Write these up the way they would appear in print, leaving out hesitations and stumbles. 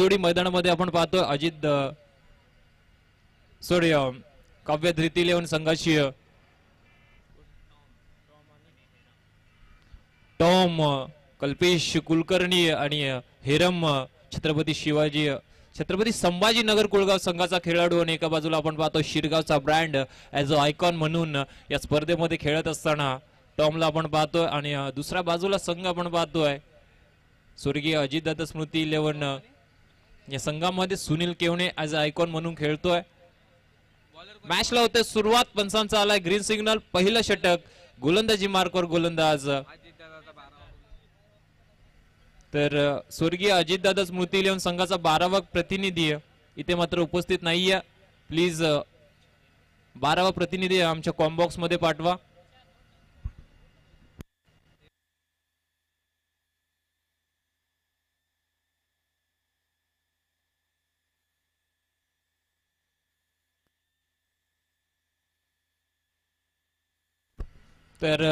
जोडी मैदानामध्ये आपण पाहतो अजित सॉरी काव्य धृती इलेव्हन संघाची टॉम कल्पेश कुलकर्णी आणि हेरम छत्रपती संभाजीनगर कुळगाव संघाचा खेळाडू आणि एका बाजूला आपण पाहतो शिरगावचा ब्रँड ॲज अ आयकॉन म्हणून या स्पर्धेमध्ये खेळत असताना टॉमला आपण पाहतोय आणि दुसऱ्या बाजूला संघ आपण पाहतोय स्वर्गीय अजितदादा स्मृती इलेव्हन या संघामध्ये सुनील केवणे ॲज अ आयकॉन म्हणून खेळतोय. मॅचला होते सुरुवात, पंचांचा आलाय ग्रीन सिग्नल. पहिलं षटक गोलंदाजी मार्कवर गोलंदाज तर स्वर्गीय अजितदादा स्मृती इलेव्हन संघाचा 12वा प्रतिनिधी इथे मात्र उपस्थित नाहीये. प्लीज 12वा प्रतिनिधी आमच्या कॉम्बॉक्स मध्ये पाठवा. तर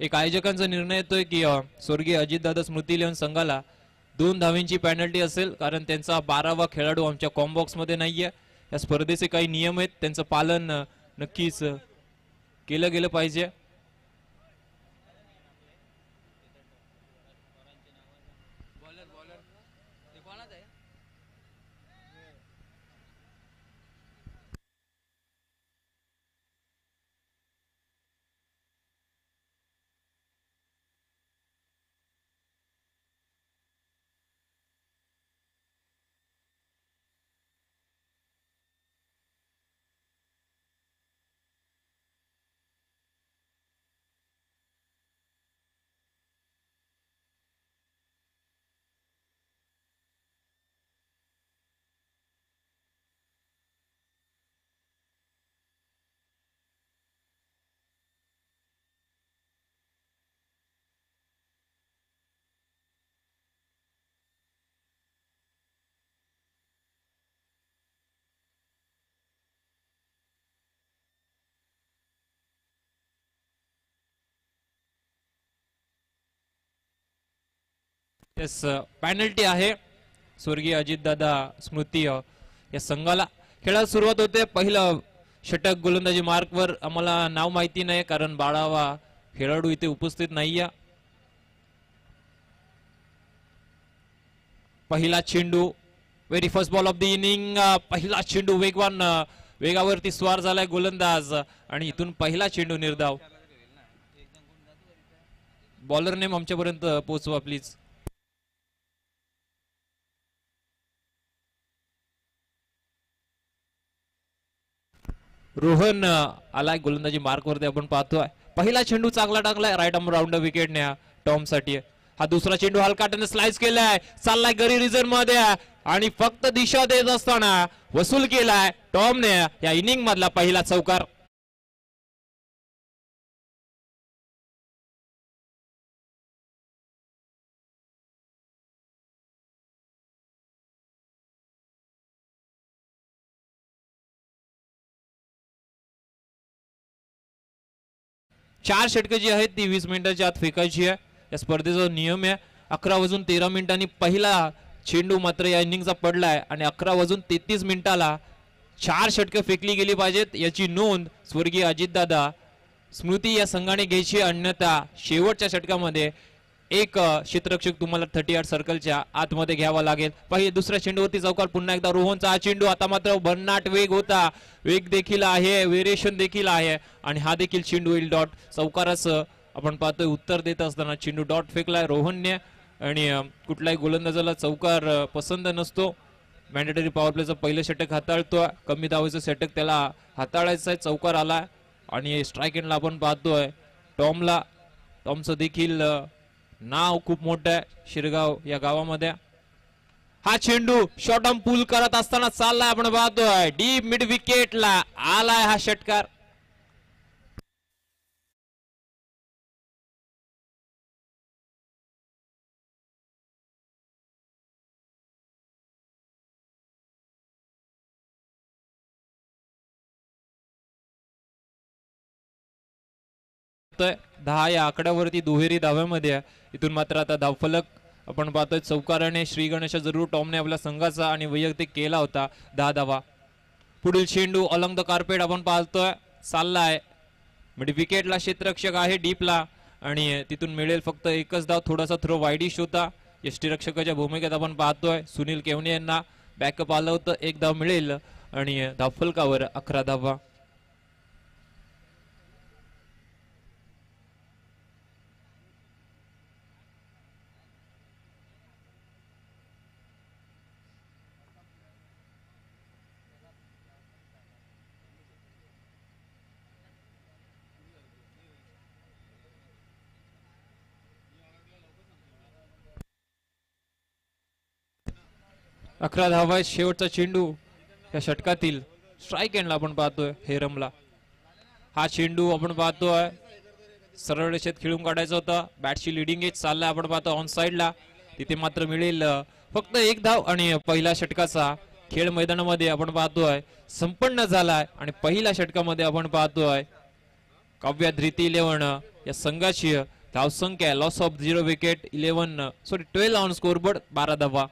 एक आयोजकांचा निर्णय येतोय की स्वर्गीय अजितदादा स्मृती इलेव्हन संघाला 2 धावांची पेनल्टी असेल, कारण त्यांचा 12वा खेळाडू आमच्या कॉम्बॉक्स मध्ये नाहीये. या स्पर्धेचे काही नियम आहेत, त्यांचं पालन नक्कीच केलं गेलं पाहिजे. येस, पेनल्टी आहे स्वर्गीय अजितदादा स्मृती या संघाला. खेळाला सुरुवात होते. पहिलं षटक गोलंदाजी मार्कवर. आम्हाला नाव माहिती नाही कारण 12वा खेळाडू इथे उपस्थित नाहीये. पहिला चेंडू, very first ball of the inning. पहिला चेंडू वेगवान, वेगावरती स्वार झालाय गोलंदाज आणि इथून पहिला चेंडू निर्धाव. बॉलर नेम आमच्यापर्यंत पोहोचवा प्लीज. रोहन आलाय गोलंदाजी मार्कवरती आपण पाहतोय. पहिला चेंडू चांगला टाकलाय राईट आर्म राऊंड विकेटने टॉम साठी. हा दुसरा चेंडू हलकाट्याने स्लाइस केलाय, चाललाय गरी रिझन मध्ये आणि फक्त दिशा देत असताना वसूल केलाय टॉमने या इनिंग मधला पहिला चौकार. चार षटकं जी आहेत ती 20 मिनिटांच्या आत फेकायची आहे. या स्पर्धेचा नियम आहे. 11:13 पहिला चेंडू मात्र या इनिंगचा पडलाय आणि 11:33 मिनिटाला 4 षटकं फेकली गेली पाहिजेत याची नोंद स्वर्गीय अजितदादा स्मृती या संघाने घ्यायची. अन्यथा शेवटच्या षटकामध्ये एक क्षेत्ररक्षक तुम्हाला 38 सर्कलच्या आतमध्ये घ्यावा लागेल. पहिले दुसऱ्या चेंडूवरती चौकार. पुन्हा एकदा रोहनचा हा चेंडू. आता मात्र भन्नाट वेग होता, वेग देखील आहे, व्हेरिएशन देखील आहे आणि हा देखील चेंडू होईल डॉट. चौकारास आपण पाहतोय उत्तर देत असताना चेंडू डॉट फेकलाय रोहनने आणि कुठल्याही गोलंदाजाला चौकार पसंत नसतो. मॅन्डेटरी पॉवर प्लेचं पहिलं षटक हाताळतोय, कमी धावेचं षटक त्याला हाताळायचं आहे. चौकार आलाय आणि स्ट्राईक एंडला आपण पाहतोय टॉमला. टॉमचं देखील नाव खूप मोठं आहे शिरगाव या गावामध्ये. हा चेंडू शॉर्ट आर्म पूल करत असताना चाललाय आपण पाहतोय डीप मिड विकेटला आलाय हा षटकार. तर 10 या आकड्यावरती दुहेरी धाव्यामध्ये इथून मात्र आता धावफलक आपण पाहतोय चौकाराने श्री गणेश जरूर टॉमने आपल्या संघाचा आणि वैयक्तिक केला होता 10 धावा. पुढील चेंडू अलॉंग द कार्पेट आपण पाहतोय चाललाय म्हणजे विकेटला क्षेत्ररक्षक आहे डीपला आणि तिथून मिळेल फक्त एकच धाव. थोडासा थ्रो वाईडिश होता. यष्टीरक्षकाच्या भूमिकेत आपण पाहतोय सुनील केवणे यांना बॅकअप आलं होतं. एक धाव मिळेल आणि धावफलकावर 11 धावा. अकरा धावा शेवटचा चेंडू या षटकातील स्ट्राईक एंडला आपण पाहतोय हेरमला. हा चेंडू आपण पाहतोय सरळ रेषेत खेळून काढायचा होता. बॅटची लिडिंग एज चाललाय आपण पाहतो ऑन साइडला. तिथे मात्र मिळेल फक्त एक धाव आणि पहिल्या षटकाचा खेळ मैदानामध्ये आपण पाहतोय संपन्न झालाय. आणि पहिल्या षटकामध्ये आपण पाहतोय काव्या धृती 11 या संघाची धावसंख्या loss of 0 wicket 12 on scoreboard 12 धावा.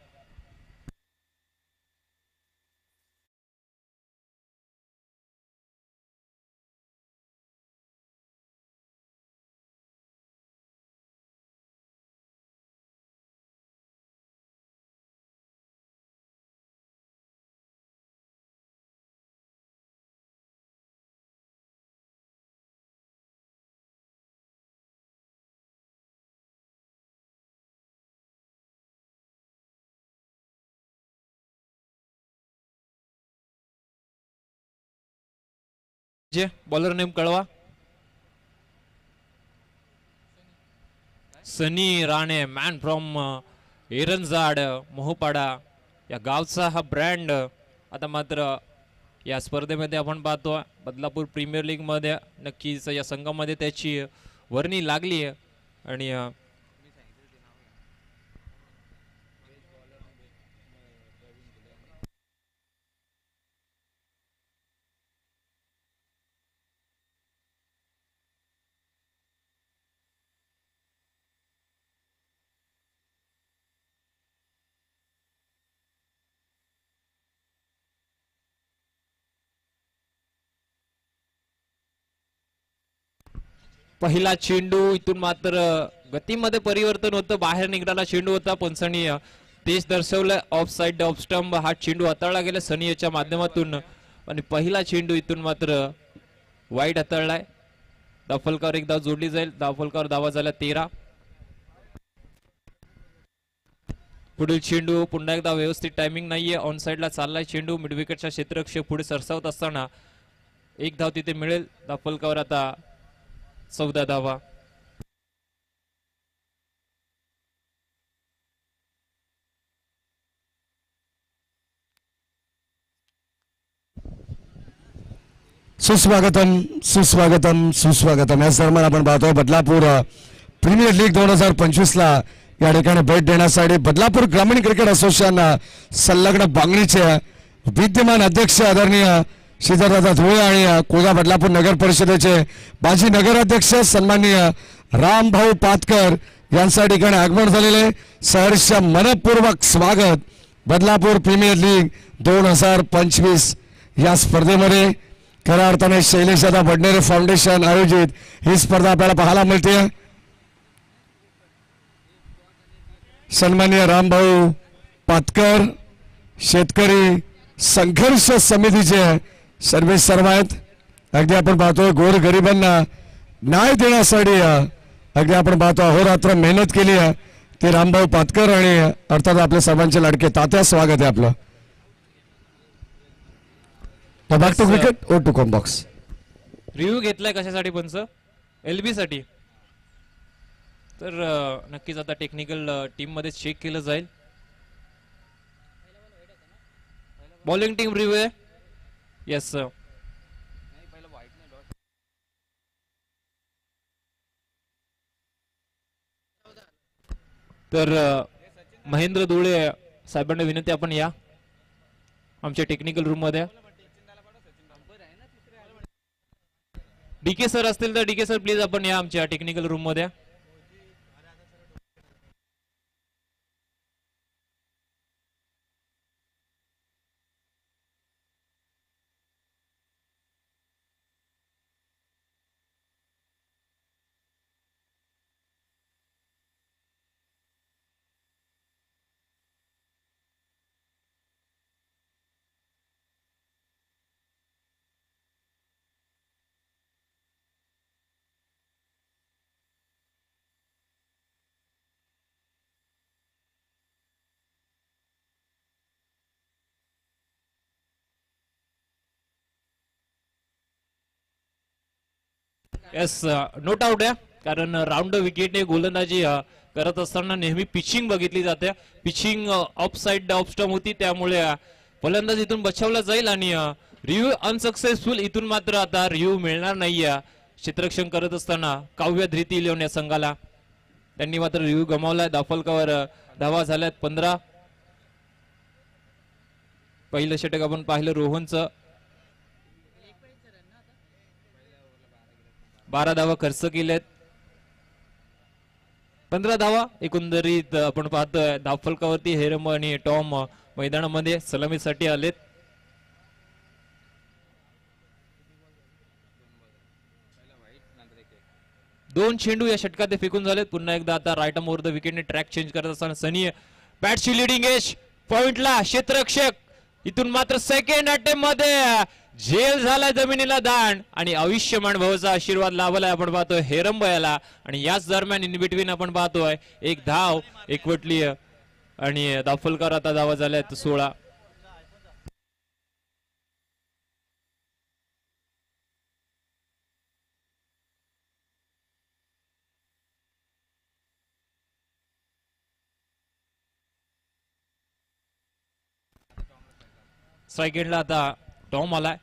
बॉलर नेम कळवा. सनी राणे मॅन फ्रॉम एरनजाड मोहपाडा या गावचा हा ब्रँड आता मात्र या स्पर्धेमध्ये आपण पाहतो बदलापूर प्रीमियर लीग मध्ये नक्कीच या संघामध्ये त्याची वर्णी लागली आणि पहिला चेंडू इथून मात्र गतीमध्ये परिवर्तन होतं. बाहेर निघाला चेंडू होता पंचनीय तेच दर्शवलं ऑफ साइड ऑफ स्टंप. हा चेंडू हाताळला गेला सनीच्या माध्यमातून आणि पहिला चेंडू इथून मात्र वाईट हाताळलाय. धावफलकावर एक धाव जोडली जाईल. धावफलकावर धावा झाल्या 13. पुढील चेंडू पुन्हा एकदा व्यवस्थित टायमिंग नाहीये. ऑन साइडला चाललाय चेंडू. मिड विकेटच्या क्षेत्ररक्षक पुढे सरसावत असताना एक धाव तिथे मिळेल. धावफलकावर आता 14 धावा. सुस्वागतम सुस्वागतम सुस्वागतम. या दरम्यान आपण पाहतोय बदलापूर प्रीमियर लीग 2025 ला या ठिकाणी भेट देण्यासाठी बदलापूर ग्रामीण क्रिकेट असोसिएशन संलग्न बांगणीचे विद्यमान अध्यक्ष आदरणीय श्रीधरदादा धुळे आणि कुळगा बदलापूर नगर परिषदेचे माजी नगराध्यक्ष सन्माननीय रामभाऊ पातकर यांच्या ठिकाणी आगमन झालेले. सहर्ष मनपूर्वक स्वागत. बदलापूर प्रीमियर लीग 2025 या स्पर्धेमध्ये खऱ्या अर्थाने शैलेशदादा बडनेरे फाउंडेशन आयोजित ही स्पर्धा आपल्याला पाहायला मिळते. सन्माननीय रामभाऊ पातकर शेतकरी संघर्ष समितीचे सर्वे सर्व आहेत. अगदी आपण पाहतोय गोर गरिबांना न्याय देण्यासाठी अगदी आपण पाहतो अहोरात्र मेहनत केली आहे ते रामभाऊ पातकर आणि अर्थात आपल्या सर्वांचे लाडके तात्या. स्वागत आहे आपलं. Back to cricket O two com box. Review घेतलाय कशासाठी पंच? एलबी साठी. तर नक्कीच आता टेक्निकल टीम मध्ये चेक केलं जाईल. बॉलिंग टीम रिव्ह्यू आहे. Yes sir. तर महेंद्र धुळे साहेबांना विनंती आपण या आमच्या टेक्निकल रूम मध्ये. डीके सर असतील तर डीके सर प्लीज आपण या आमच्या टेक्निकल रूम मध्ये. येस, नो डाऊट आहे, कारण राऊंड विकेटने गोलंदाजी करत असताना नेहमी पिचिंग बघितली जाते. Pitching of side off stump होती, त्यामुळे फलंदाज इथून बचावला जाईल आणि रिव्ह्यू अनसक्सेसफुल. इथून मात्र आता रिव्ह्यू मिळणार नाहीये. क्षेत्ररक्षण करत असताना काव्य धृती इलेव्हन या संघाला त्यांनी मात्र रिव्ह्यू गमावलाय. दाफलकावर धावा झाल्यात 15. पहिलं षटक आपण पाहिलं रोहनचं, 12 धावा खर्च केल्यात. 15 धावा एकंदरीत आपण पाहतोय. दाफलकावरती हेरम आणि टॉम मैदानामध्ये सलामीसाठी आलेत. दोन चेंडू या षटकात ते फेकून झालेत. पुन्हा एकदा आता राईट आर्म ओव्हर द विकेटने ट्रॅक चेंज करत असताना सनी बॅटची लिडिंग एज पॉइंटला क्षेत्ररक्षक. इथून मात्र सेकंड अटेम्प्ट मध्ये झेल झालाय जमिनीला दाण आणि आयुष्यमान भाऊचा आशीर्वाद लाभलाय आपण पाहतोय हेरंब याला. आणि याच दरम्यान इन बिटवीन आपण पाहतोय एक धाव एकवटली आणि दाफलकर आता धावा झाल्यात 16. स्ट्राईक आता टॉम आलाय.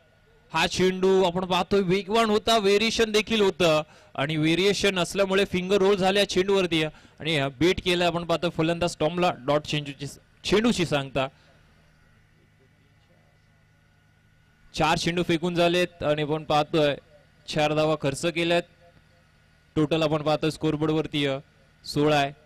हा चेंडू आपण पाहतोय वेगवान होता, व्हेरिएशन देखील होतं आणि व्हेरिएशन असल्यामुळे फिंगर रोल झाल्या चेंडूवरती आणि बीट केलं आपण पाहतोय फलंदाज टॉमला डॉट चेंडूची सांगता. 4 चेंडू फेकून झालेत आणि आपण पाहतोय 4 धावा खर्च केल्यात. टोटल आपण पाहतोय स्कोरबोर्ड वरती 16 आहे.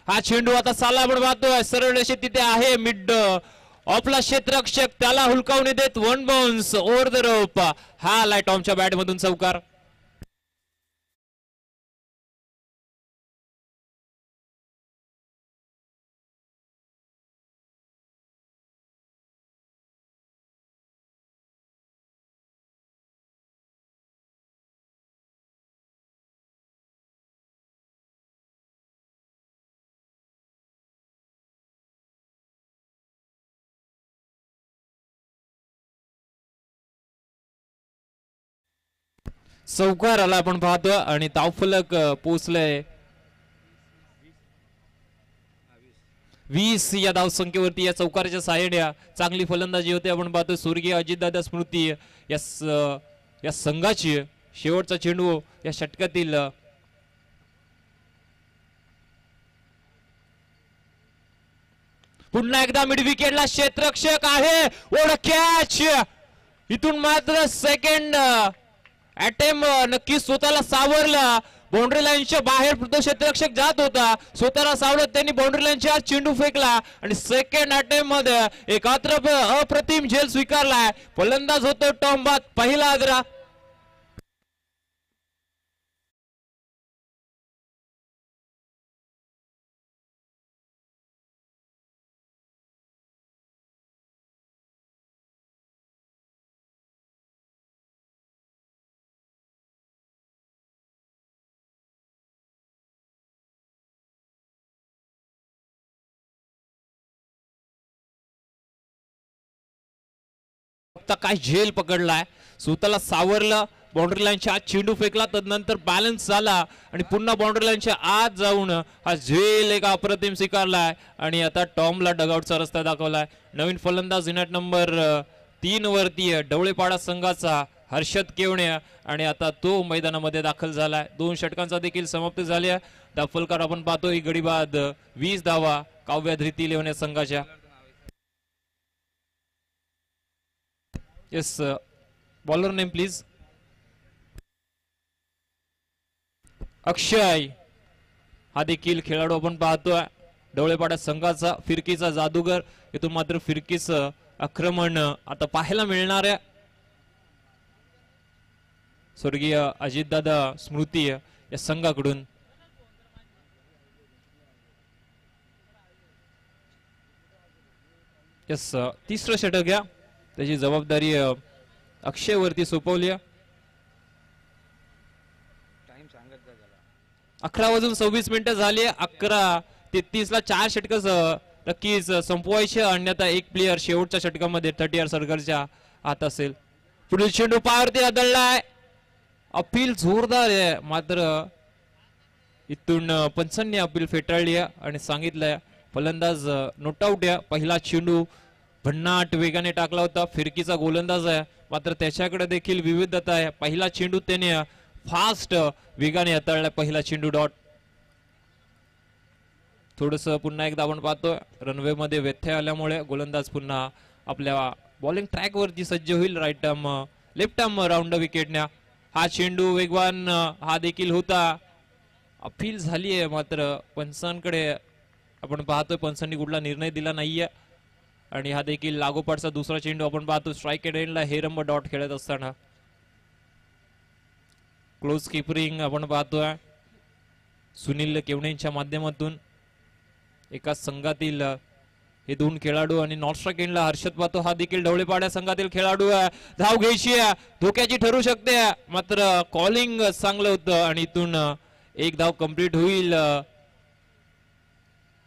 हा चेंडू आता साला आपण पाहतोय सरळ रेषेत तिथे आहे मिड ऑफला क्षेत्ररक्षक त्याला हुलकावून देत 1 बाउन्स ओव्हर द रोप. हा आलाय टॉमच्या बॅट मधून चौकार. चौकार आला आपण पाहतो आणि धावफलक पोहोचलंय 20 या धावसंख्येवरती. या चौकाराच्या सहाय्याने चांगली फलंदाजी होते आपण पाहतो. स्वर्गीय अजितदादा स्मृती या संघाची शेवटचा चेंडू या षटकातील पुन्हा एकदा मिड विकेटला क्षेत्ररक्षक आहे. ओढ कॅच. इथून मात्र सेकंड अटेम्प्ट नक्की स्वतःला सावरला. बाउंड्री लाईनच्या बाहेर क्षेत्ररक्षक जात होता, स्वतःला सावरत त्यांनी बाउंड्री लाईनच्या आत चेंडू फेकला आणि सेकंड अटेम्प्ट मध्ये एक अप्रतिम झेल स्वीकारलाय. फलंदाज होतो टॉम बाद. पहिला आग्रा. काय झेल पकडलाय, स्वतःला सावरलं, बाउंड्री लाईनच्या आत चेंडू फेकला, तदनंतर बॅलन्स झाला आणि पुन्हा बाउंड्री लाईनच्या आत जाऊन हा झेल एक अप्रतिम स्वीकारलाय आणि आता टॉमला डगआउटचा रस्ता दाखवलाय. नवीन फलंदाज युनिट नंबर 3 वरती डवळेपाडा संघाचा हर्षद केवणे आणि आता तो मैदानामध्ये दाखल झालाय. 2 षटकांचा देखील समाप्ती झाली आहे. दाफलकर आपण पाहतोय गडी बाद 20 धावा काव्य धृती इलेव्हन संघाच्या. Yes, bowler name please. Akshay हा देखील खेळाडू आपण पाहतोय डवळेपाडा संघाचा. फिरकीचा जादूगर. इथून मात्र फिरकीच आक्रमण आता पाहायला मिळणार आहे. स्वर्गीय अजितदादा स्मृती या संघाकडून. येस, तिसरं षटक घ्या, त्याची जबाबदारी अक्षय वरती सोपवली. 11 वाजून 26 मिनिटं झाली. 11:33 ला 4 षटक नक्कीच संपवायचे, अन्यथा एक प्लेयर शेवटच्या षटकामध्ये 30 सर्कलच्या आत असेल. पुढील चेंडू पायावरती आदळलाय. अपील जोरदार आहे, मात्र इथून पंचांनी अपील फेटाळली आहे आणि सांगितलंय फलंदाज नोट आउट आहे. पहिला चेंडू भन्नाट वेगाने टाकला होता. फिरकीचा गोलंदाज आहे, मात्र त्याच्याकडे देखील विविधता आहे. पहिला चेंडू त्याने फास्ट वेगाने हाताळला. पहिला चेंडू डॉट. थोडस पुन्हा एकदा आपण पाहतोय रनवे मध्ये व्यत्यय आल्यामुळे गोलंदाज पुन्हा आपल्या बॉलिंग ट्रॅक वरती सज्ज होईल. Right arm left arm round विकेटने. हा चेंडू वेगवान हा देखील होता. अपील झाली आहे, मात्र पंचांकडे आपण पाहतोय पंचांनी कुठला निर्णय दिला नाहीये. आणि हा देखील लागोपाठचा दुसरा चेंडू आपण पाहतो स्ट्राईक एंडला हेरंब डॉट खेळत असताना. क्लोज किपरिंग आपण पाहतोय सुनील केवणेंच्या माध्यमातून. एका संघातील हे दोन खेळाडू आणि नॉर्थ स्ट्राईक एंडला हर्षद पाहतो, हा देखील ढवळेपाड्या संघातील खेळाडू आहे. धाव घ्यायची आहे, धोक्याची ठरू शकते, मात्र कॉलिंग चांगलं होतं आणि इथून एक धाव कंप्लीट होईल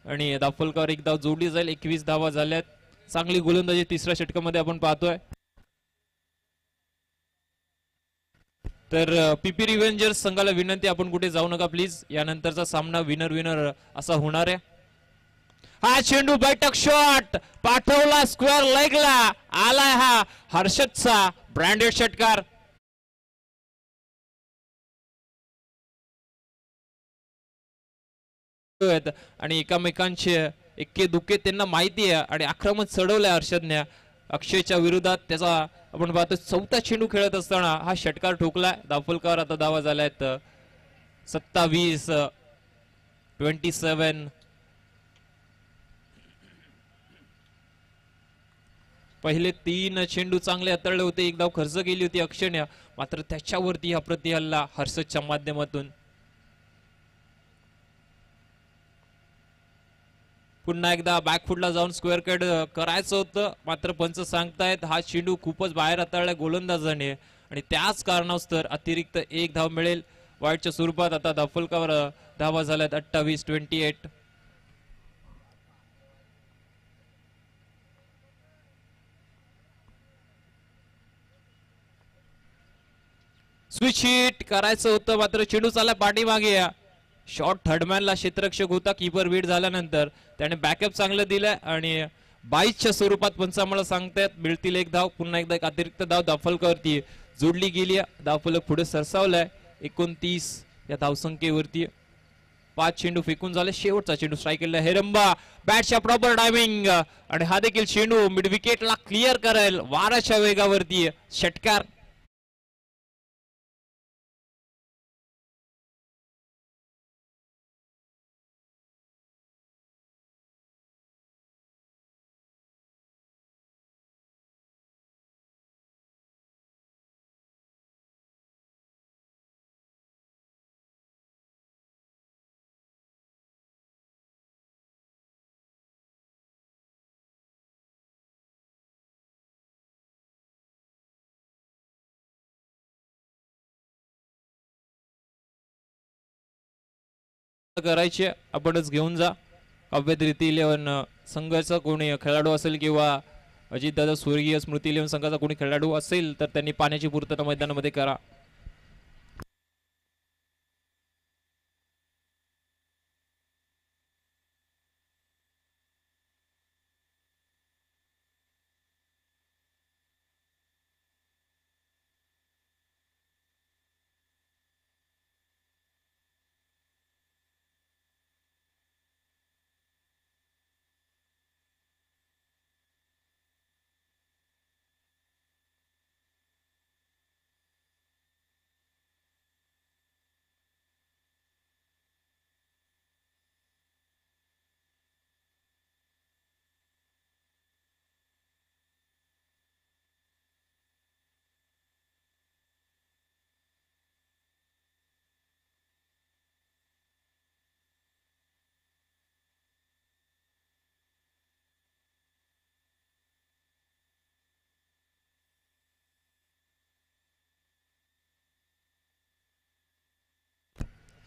आणि दाफलकर एक धाव जोडली जाईल. 21 धावा झाल्यात. चांगली गोलंदाजी तिसऱ्या षटकामध्ये आपण पाहतोय. तर पीपी रिव्हेंजर्स संघाला विनंती, आपण कुठे जाऊ नका प्लीज. यानंतरचा सामना विनर विनर असा होणार आहे. हा चेंडू बैठक शॉट पाठवला स्क्वेअर लेगला. आलाय हा हर्षदचा ब्रँडेड षटकार. आणि एकामेकांचे एक्के दुक्के त्यांना माहिती आहे आणि आक्रमण चढवलंय हर्षदने अक्षयच्या विरोधात. त्याचा आपण पाहतो चौथा चेंडू खेळत असताना हा षटकार ठोकलाय. दाफलकर आता धावा झाल्यात 27. पहिले 3 चेंडू चांगले हाताळले होते. एक धाव खर्च केली होती अक्षयने, मात्र त्याच्यावरती हा प्रतिहल्ला हर्षदच्या माध्यमातून. पुन्हा एकदा बॅकफुटला जाऊन स्क्वेअर कट करायचं होतं, मात्र पंच सांगतायत हा चेंडू खूपच बाहेर हाताळला गोलंदाजाने आणि त्याच कारणास्तव अतिरिक्त एक धाव मिळेल वाईटच्या स्वरूपात. आता दाफलकर धावा झाल्यात 28. स्विच हिट करायचं होतं, मात्र चेंडू चालला पाठीमागे. शॉट थर्डमॅनला क्षेत्ररक्षक होता. कीपर बीट झाल्यानंतर त्याने बॅकअप चांगलं दिलंय आणि 22च्या स्वरूपात पंच आम्हाला सांगतायत मिळतील एक धाव. पुन्हा एकदा एक अतिरिक्त धाव दाफलकरती जोडली गेली. धावफलक पुढे सरसावलाय 29 या धावसंख्येवरती. 5 चेंडू फेकून झाले. शेवटचा चेंडू स्ट्राईक केला हेरंबा. बॅटच्या प्रॉपर टायमिंग आणि हा देखील चेंडू मिड विकेटला क्लिअर करेल वाराच्या वेगावरती. षटकार. करायचे आपणच घेऊन जा. अवैध रीती 11 संघाचा कोणी खेळाडू असेल किंवा अजितदादा स्वर्गीय स्मृती 11 संघाचा कोणी खेळाडू असेल तर त्यांनी पाण्याची पूर्तता मैदानामध्ये करा.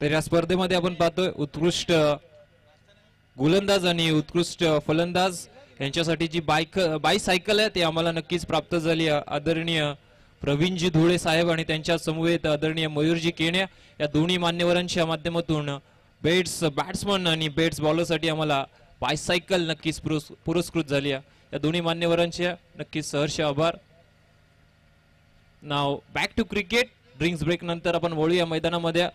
तर या स्पर्धेमध्ये आपण पाहतोय उत्कृष्ट गोलंदाज आणि उत्कृष्ट फलंदाज यांच्यासाठी जी बायसायकल आहे ती आम्हाला नक्कीच प्राप्त झाली आहे. आदरणीय प्रवीणजी धुळे साहेब आणि त्यांच्या समवेत आदरणीय मयूरजी केण्या या दोन्ही मान्यवरांच्या माध्यमातून बॅट्समन आणि बेट्स बॉलरसाठी आम्हाला बायसायकल नक्कीच पुरस्कृत झाली आहे. या दोन्ही मान्यवरांचे नक्कीच सहर्ष आभार. Now back to cricket. Drinks break नंतर आपण वळूया मैदानामध्ये.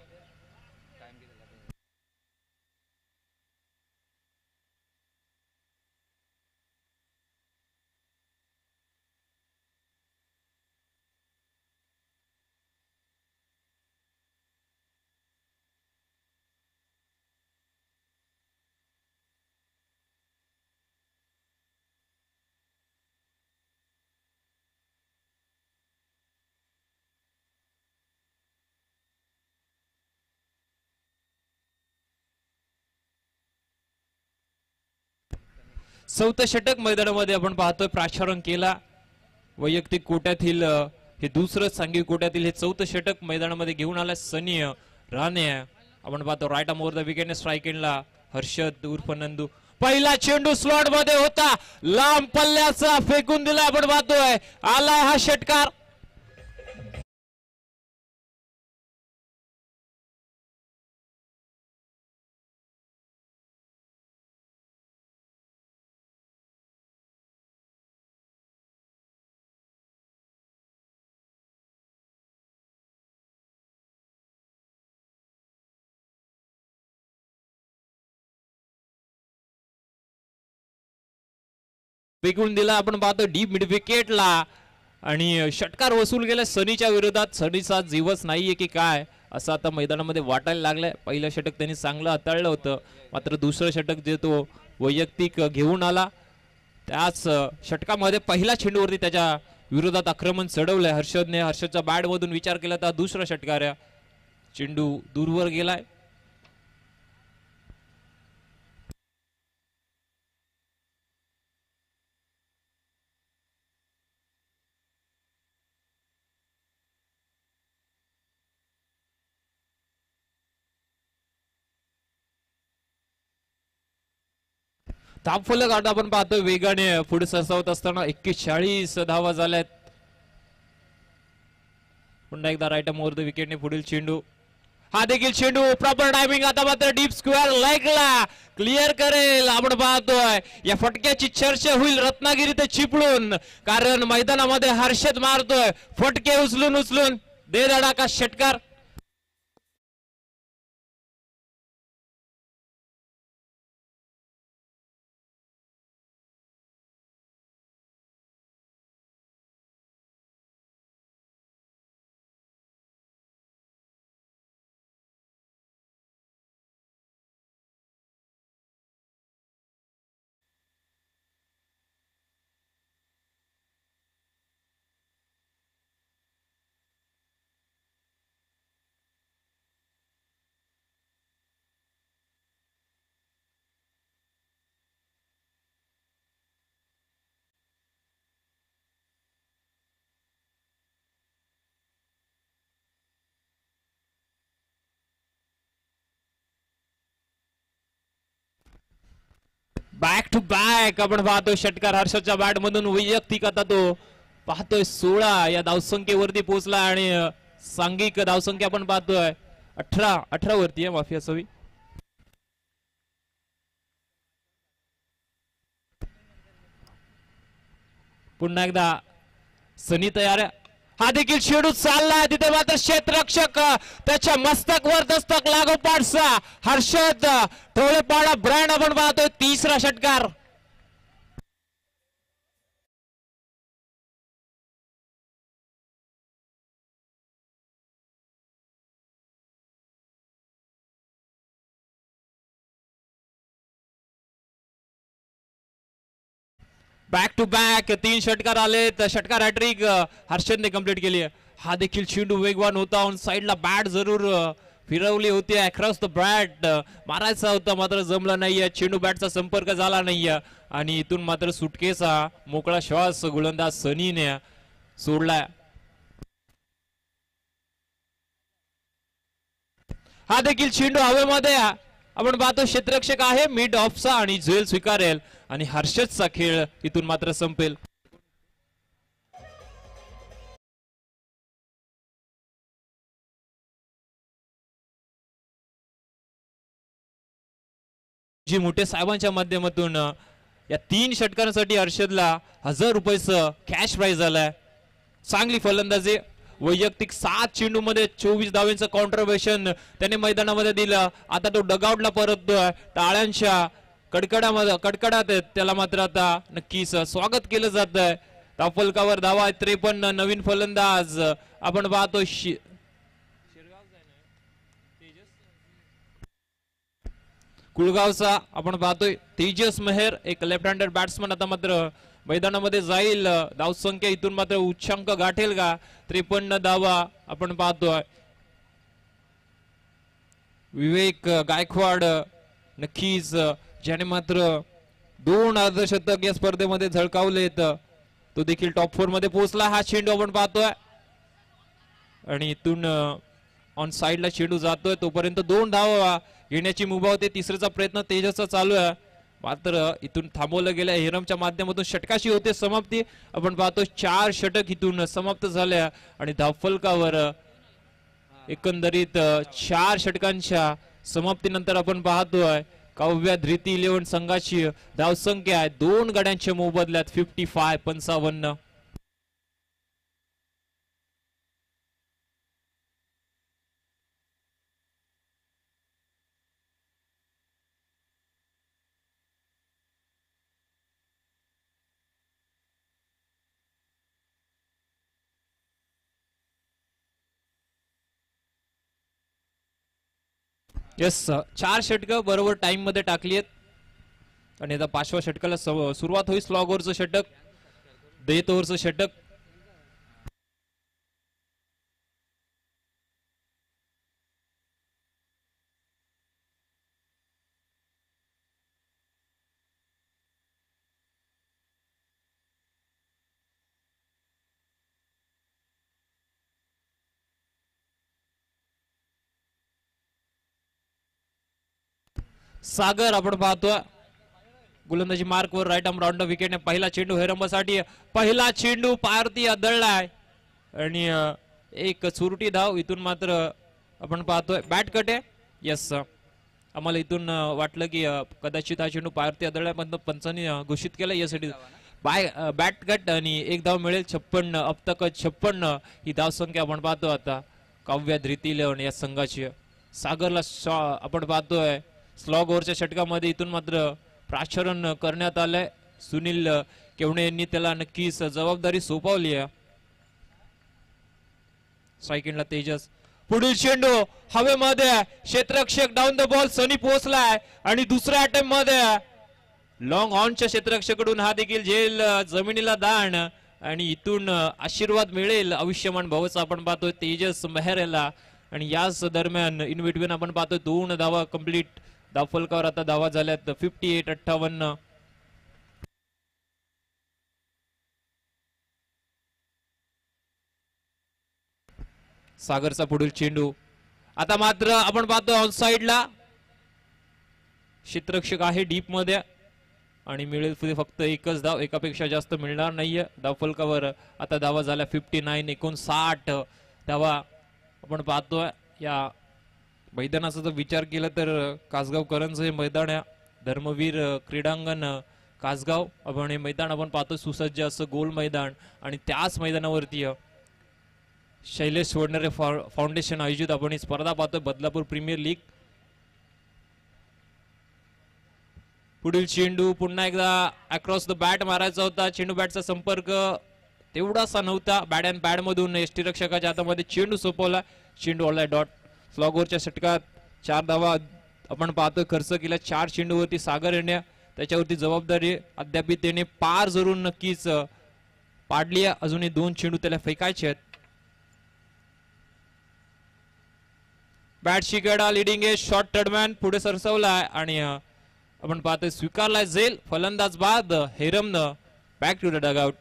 चौथं षटक मैदानामध्ये आपण पाहतोय. प्राचारण केला वैयक्तिक कोट्यातील हे दुसरं सांघिक कोट्यातील हे चौथं षटक मैदानामध्ये घेऊन आला सनी राणे. आपण पाहतो right arm over the wicket strike एंडला हर्षद उर्फ नंदू. पहिला चेंडू स्लॉट मध्ये होता, लांब पल्ल्याचा फेकून दिला. आपण पाहतोय आलाय हा षटकार. फेकून दिला. आपण पाहतो डीप मिड विकेटला आणि षटकार वसूल केला सनीच्या विरोधात. सनीचा जीवच नाहीये की काय असं आता मैदानामध्ये वाटायला लागलंय. पहिलं षटक त्यांनी चांगलं हाताळलं होतं, मात्र दुसरं षटक जे तो वैयक्तिक घेऊन आला त्याच षटकामध्ये पहिल्या चेंडूवरती त्याच्या विरोधात आक्रमण चढवलंय हर्षदने. हर्षदच्या बॅट मधून विचार केला तर दुसरा षटकार आहे. चेंडू दूरवर गेलाय. ताप फलक आता आपण पाहतोय वेगाने पुढे सरसावत असताना 41 धावा झाल्यात. पुन्हा एकदा राईट आर्म ओव्हर द विकेटने पुढील चेंडू. हा देखील चेंडू प्रॉपर टायमिंग. आता मात्र डीप स्क्वेअर लेगला क्लिअर करेल. आपण पाहतोय या फटक्याची चर्चा होईल रत्नागिरी ते चिपळूण, कारण मैदानामध्ये हर्षद मारतोय फटके उचलून उचलून. दे धडाका षटकार. बॅक टू बॅक आपण पाहतोय षटकार हर्षदच्या बॅट मधून वैयक्तिक. आता तो पाहतोय 16 या धावसंख्येवरती पोहोचला आणि सांघिक धावसंख्या आपण पाहतोय 18 वरती आहे, माफी असावी. पुन्हा एकदा सनी तयार आहे. हा देखील चेंडू चाललाय तिथे मात्र क्षेत्ररक्षक त्याच्या मस्तकवर दस्तक लागोपाठचा हर्षद टोळेपाडा ब्रँड आपण पाहतोय. तिसरा षटकार. बॅक टू बॅक 3 षटकार आले. षटकार हॅट्रिक हर्षदने कंप्लीट केली आहे. हा देखील चेंडू वेगवान होता. ऑन साइडला बॅट जरूर फिरवली होती अक्रॉस द बॅट, मारायचा होता मात्र जमला नाहीये. चेंडू बॅटचा संपर्क झाला नाहीये आणि इथून मात्र सुटकेचा मोकळा श्वास गोलंदाज सनीने सोडलाय. हा देखील चेंडू हवेमध्ये आपण पाहतो क्षेत्ररक्षक आहे मिड ऑफचा आणि झेल स्वीकारेल आणि हर्षदचा खेळ इथून मात्र संपेल. जी मोठे साहेबांच्या माध्यमातून या 3 षटकांसाठी हर्षदला 1000 रुपयाचं कॅश प्राइज आलाय. चांगली फलंदाजी, वैयक्तिक 7 चेंडू मध्ये 24 धावांचं कॉन्ट्रीब्युशन त्याने मैदानामध्ये दिलं. आता तो डगआउटला परततोय. टाळ्यांच्या कडकडात त्याला मात्र आता नक्कीच स्वागत केलं जात आहे. धावफलकावर धावा 53. नवीन फलंदाज आपण पाहतो कुळगावचा आपण पाहतोय तेजस मेहर, एक लेफ्ट हँडेड बॅट्समन आता मात्र मैदानामध्ये जाईल. धावसंख्या इथून मात्र उच्चांक गाठेल का? 53 धावा आपण पाहतोय. विवेक गायकवाड नक्कीच ज्याने मात्र 2 अर्धशतक या स्पर्धेमध्ये झळकावलेत, तो देखील टॉप 4 मध्ये पोहोचला. हा चेंडू आपण पाहतोय आणि इथून ऑन साइडला चेंडू जातोय. तोपर्यंत 2 धावा घेण्याची मुभा होते. तिसऱ्याचा प्रयत्न तेजसचा चालू आहे, मात्र इथून थांबवलं गेलं. हिरमच्या माध्यमातून षटकाशी होते समाप्ती. आपण पाहतो 4 षटक इथून समाप्त झाल्या आणि धावफलकावर एकंदरीत 4 षटकांच्या समाप्तीनंतर आपण पाहतोय काव्या धृती 11 संघाची धावसंख्या आहे 2 गड्यांच्या मोबदल्यात 55. येस, 4 षटकं बरोबर टाइम मध्ये टाकली आहेत आणि आता 5व्या षटकाला सुरुवात होईल. स्लॉग ओव्हरचं षटक, डेथ ओव्हरचं षटक. सागर आपण पाहतोय गोलंदाजी मार्क वर राईट आर्म राऊंड विकेटने पहिला चेंडू हेरंबासाठी. पहिला चेंडू पारती आदळलाय आणि एक चुरटी धाव. इथून मात्र आपण पाहतोय बॅट कट आहे. येस, आम्हाला इथून वाटलं की कदाचित हा चेंडू पारती आदळलाय, पण पंचांनी घोषित केलं यासाठी बॅट कट आणि 1 धाव मिळेल. 56 अब 56 ही धाव संख्या आपण पाहतो आता काव्या धृती 11 या संघाची. सागरला आपण पाहतोय स्लॉग ओव्हरच्या षटकामध्ये इथून मात्र प्राचरण करण्यात आलंय. सुनील केवणे यांनी त्याला नक्कीच जबाबदारी सोपवली आहे. स्ट्राईक तेजस, पुढील चेंडू हवेमध्ये, क्षेत्ररक्षक डाऊन द बॉल, सनी पोहोचलाय आणि दुसऱ्या अटेम्प्ट मध्ये लॉंग ऑनच्या क्षेत्ररक्षकडून हा देखील झेल जमिनीला दाण आणि इथून आशीर्वाद मिळेल आयुष्यमान भाऊचा. आपण पाहतोय तेजस मेहर याला आणि याच दरम्यान इन बिटवीन आपण पाहतोय 2 धावा कंप्लीट. धावफलकावर आता धावा झाल्यात 58. सागरचा पुढील चेंडू आता मात्र आपण पाहतो ऑन साइडला. क्षेत्ररक्षक आहे डीप मध्ये आणि मिळेल फक्त 1च धाव, एकापेक्षा जास्त मिळणार नाहीये. धावफलकावर आता धावा झाल्या 59. 59 धावा आपण पाहतोय. या मैदानाचा जर विचार केला तर कासगावकरांचं हे मैदान आहे, धर्मवीर क्रीडांगण कासगाव. आपण हे मैदान आपण पाहतो सुसज्ज असं गोल मैदान आणि त्याच मैदानावरती शैलेश वडनेरे फाउंडेशन आयोजित आपण ही स्पर्धा पाहतोय, बदलापूर प्रीमियर लीग. पुढील चेंडू पुन्हा एकदा अक्रॉस द बॅट मारायचा होता. चेंडू बॅटचा संपर्क तेवढासा नव्हता. बॅट अँड पॅड मधून यष्टीरक्षकाच्या हातामध्ये चेंडू सोपवला. चेंडू ऑलराय डॉट. स्लॉग ओव्हरच्या षटकात 4 धावा आपण पाहतोय खर्च केला. 4 चेंडूवरती सागर येण्या त्याच्यावरती जबाबदारी अद्याप त्याने पार जरूर नक्कीच पाडली आहे. अजूनही 2 चेंडू त्याला फेकायचे आहेत. बॅट शिकाडा लिडिंग ए शॉर्ट टर्डमॅन पुढे सरसवलाय आणि आपण पाहतोय स्वीकारलाय झेल. फलंदाज बाद हेरमनं बॅक टू द डगआउट.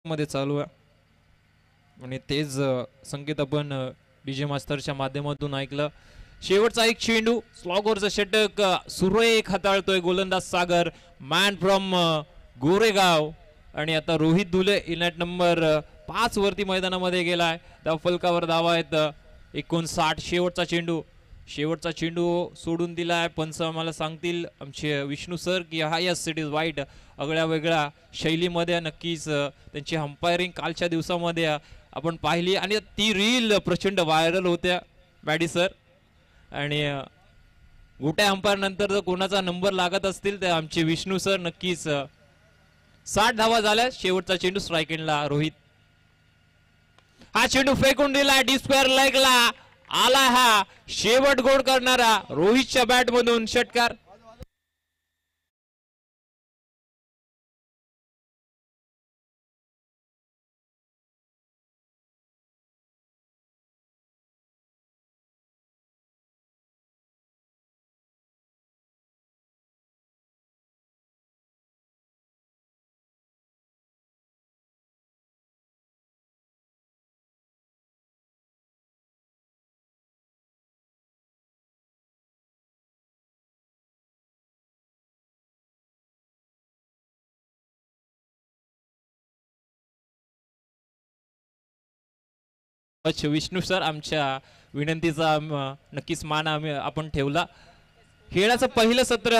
मध्ये चालू आहे आणि तेच संकेत आपण डीजे मास्टरच्या माध्यमातून ऐकलं. शेवटचा एक चेंडू स्लॉगवरचा षटक सुरेख हाताळतोय गोलंदाज सागर मॅन फ्रॉम गोरेगाव. आणि आता रोहित दुले इनॅट नंबर 5 वरती मैदानामध्ये गेलाय. त्या फलकावर धावा आहेत 59. शेवटचा चेंडू सोडून दिलाय. पंच आम्हाला सांगतील आमचे विष्णू सर की हा यस इट इज वाईट. आगळ्या वेगळ्या शैलीमध्ये नक्कीच त्यांची अंपायरिंग कालच्या दिवसामध्ये आपण पाहिली आणि ती रील प्रचंड व्हायरल होत्या मॅडी सर. आणि गोट्या अंपायर नंतर जर कोणाचा नंबर लागत असतील तर आमचे विष्णू सर नक्कीच. 60 धावा झाल्या. शेवटचा चेंडू स्ट्राइक एंडला रोहित. हा चेंडू फेकून दिला डी स्क्वेअर लेगला आला. हा शेवट गोड करणारा रोहितच्या बॅट मधून षटकार. विष्णू सर आमच्या विनंतीचा नक्कीच मान आपण ठेवला. खेळाचं पहिलं सत्र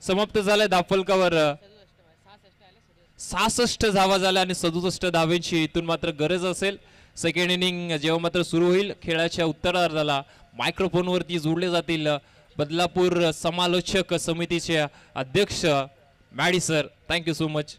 समाप्त झालंय. दाफलकावर 66 धावा झाल्या आणि 67 धावांची इथून मात्र गरज असेल. सेकंड इनिंग जेव्हा मात्र सुरू होईल खेळाच्या उत्तरार्धाला मायक्रोफोनवरती जोडले जातील बदलापूर समालोचक समितीचे अध्यक्ष Maddy sir. Thank you so much.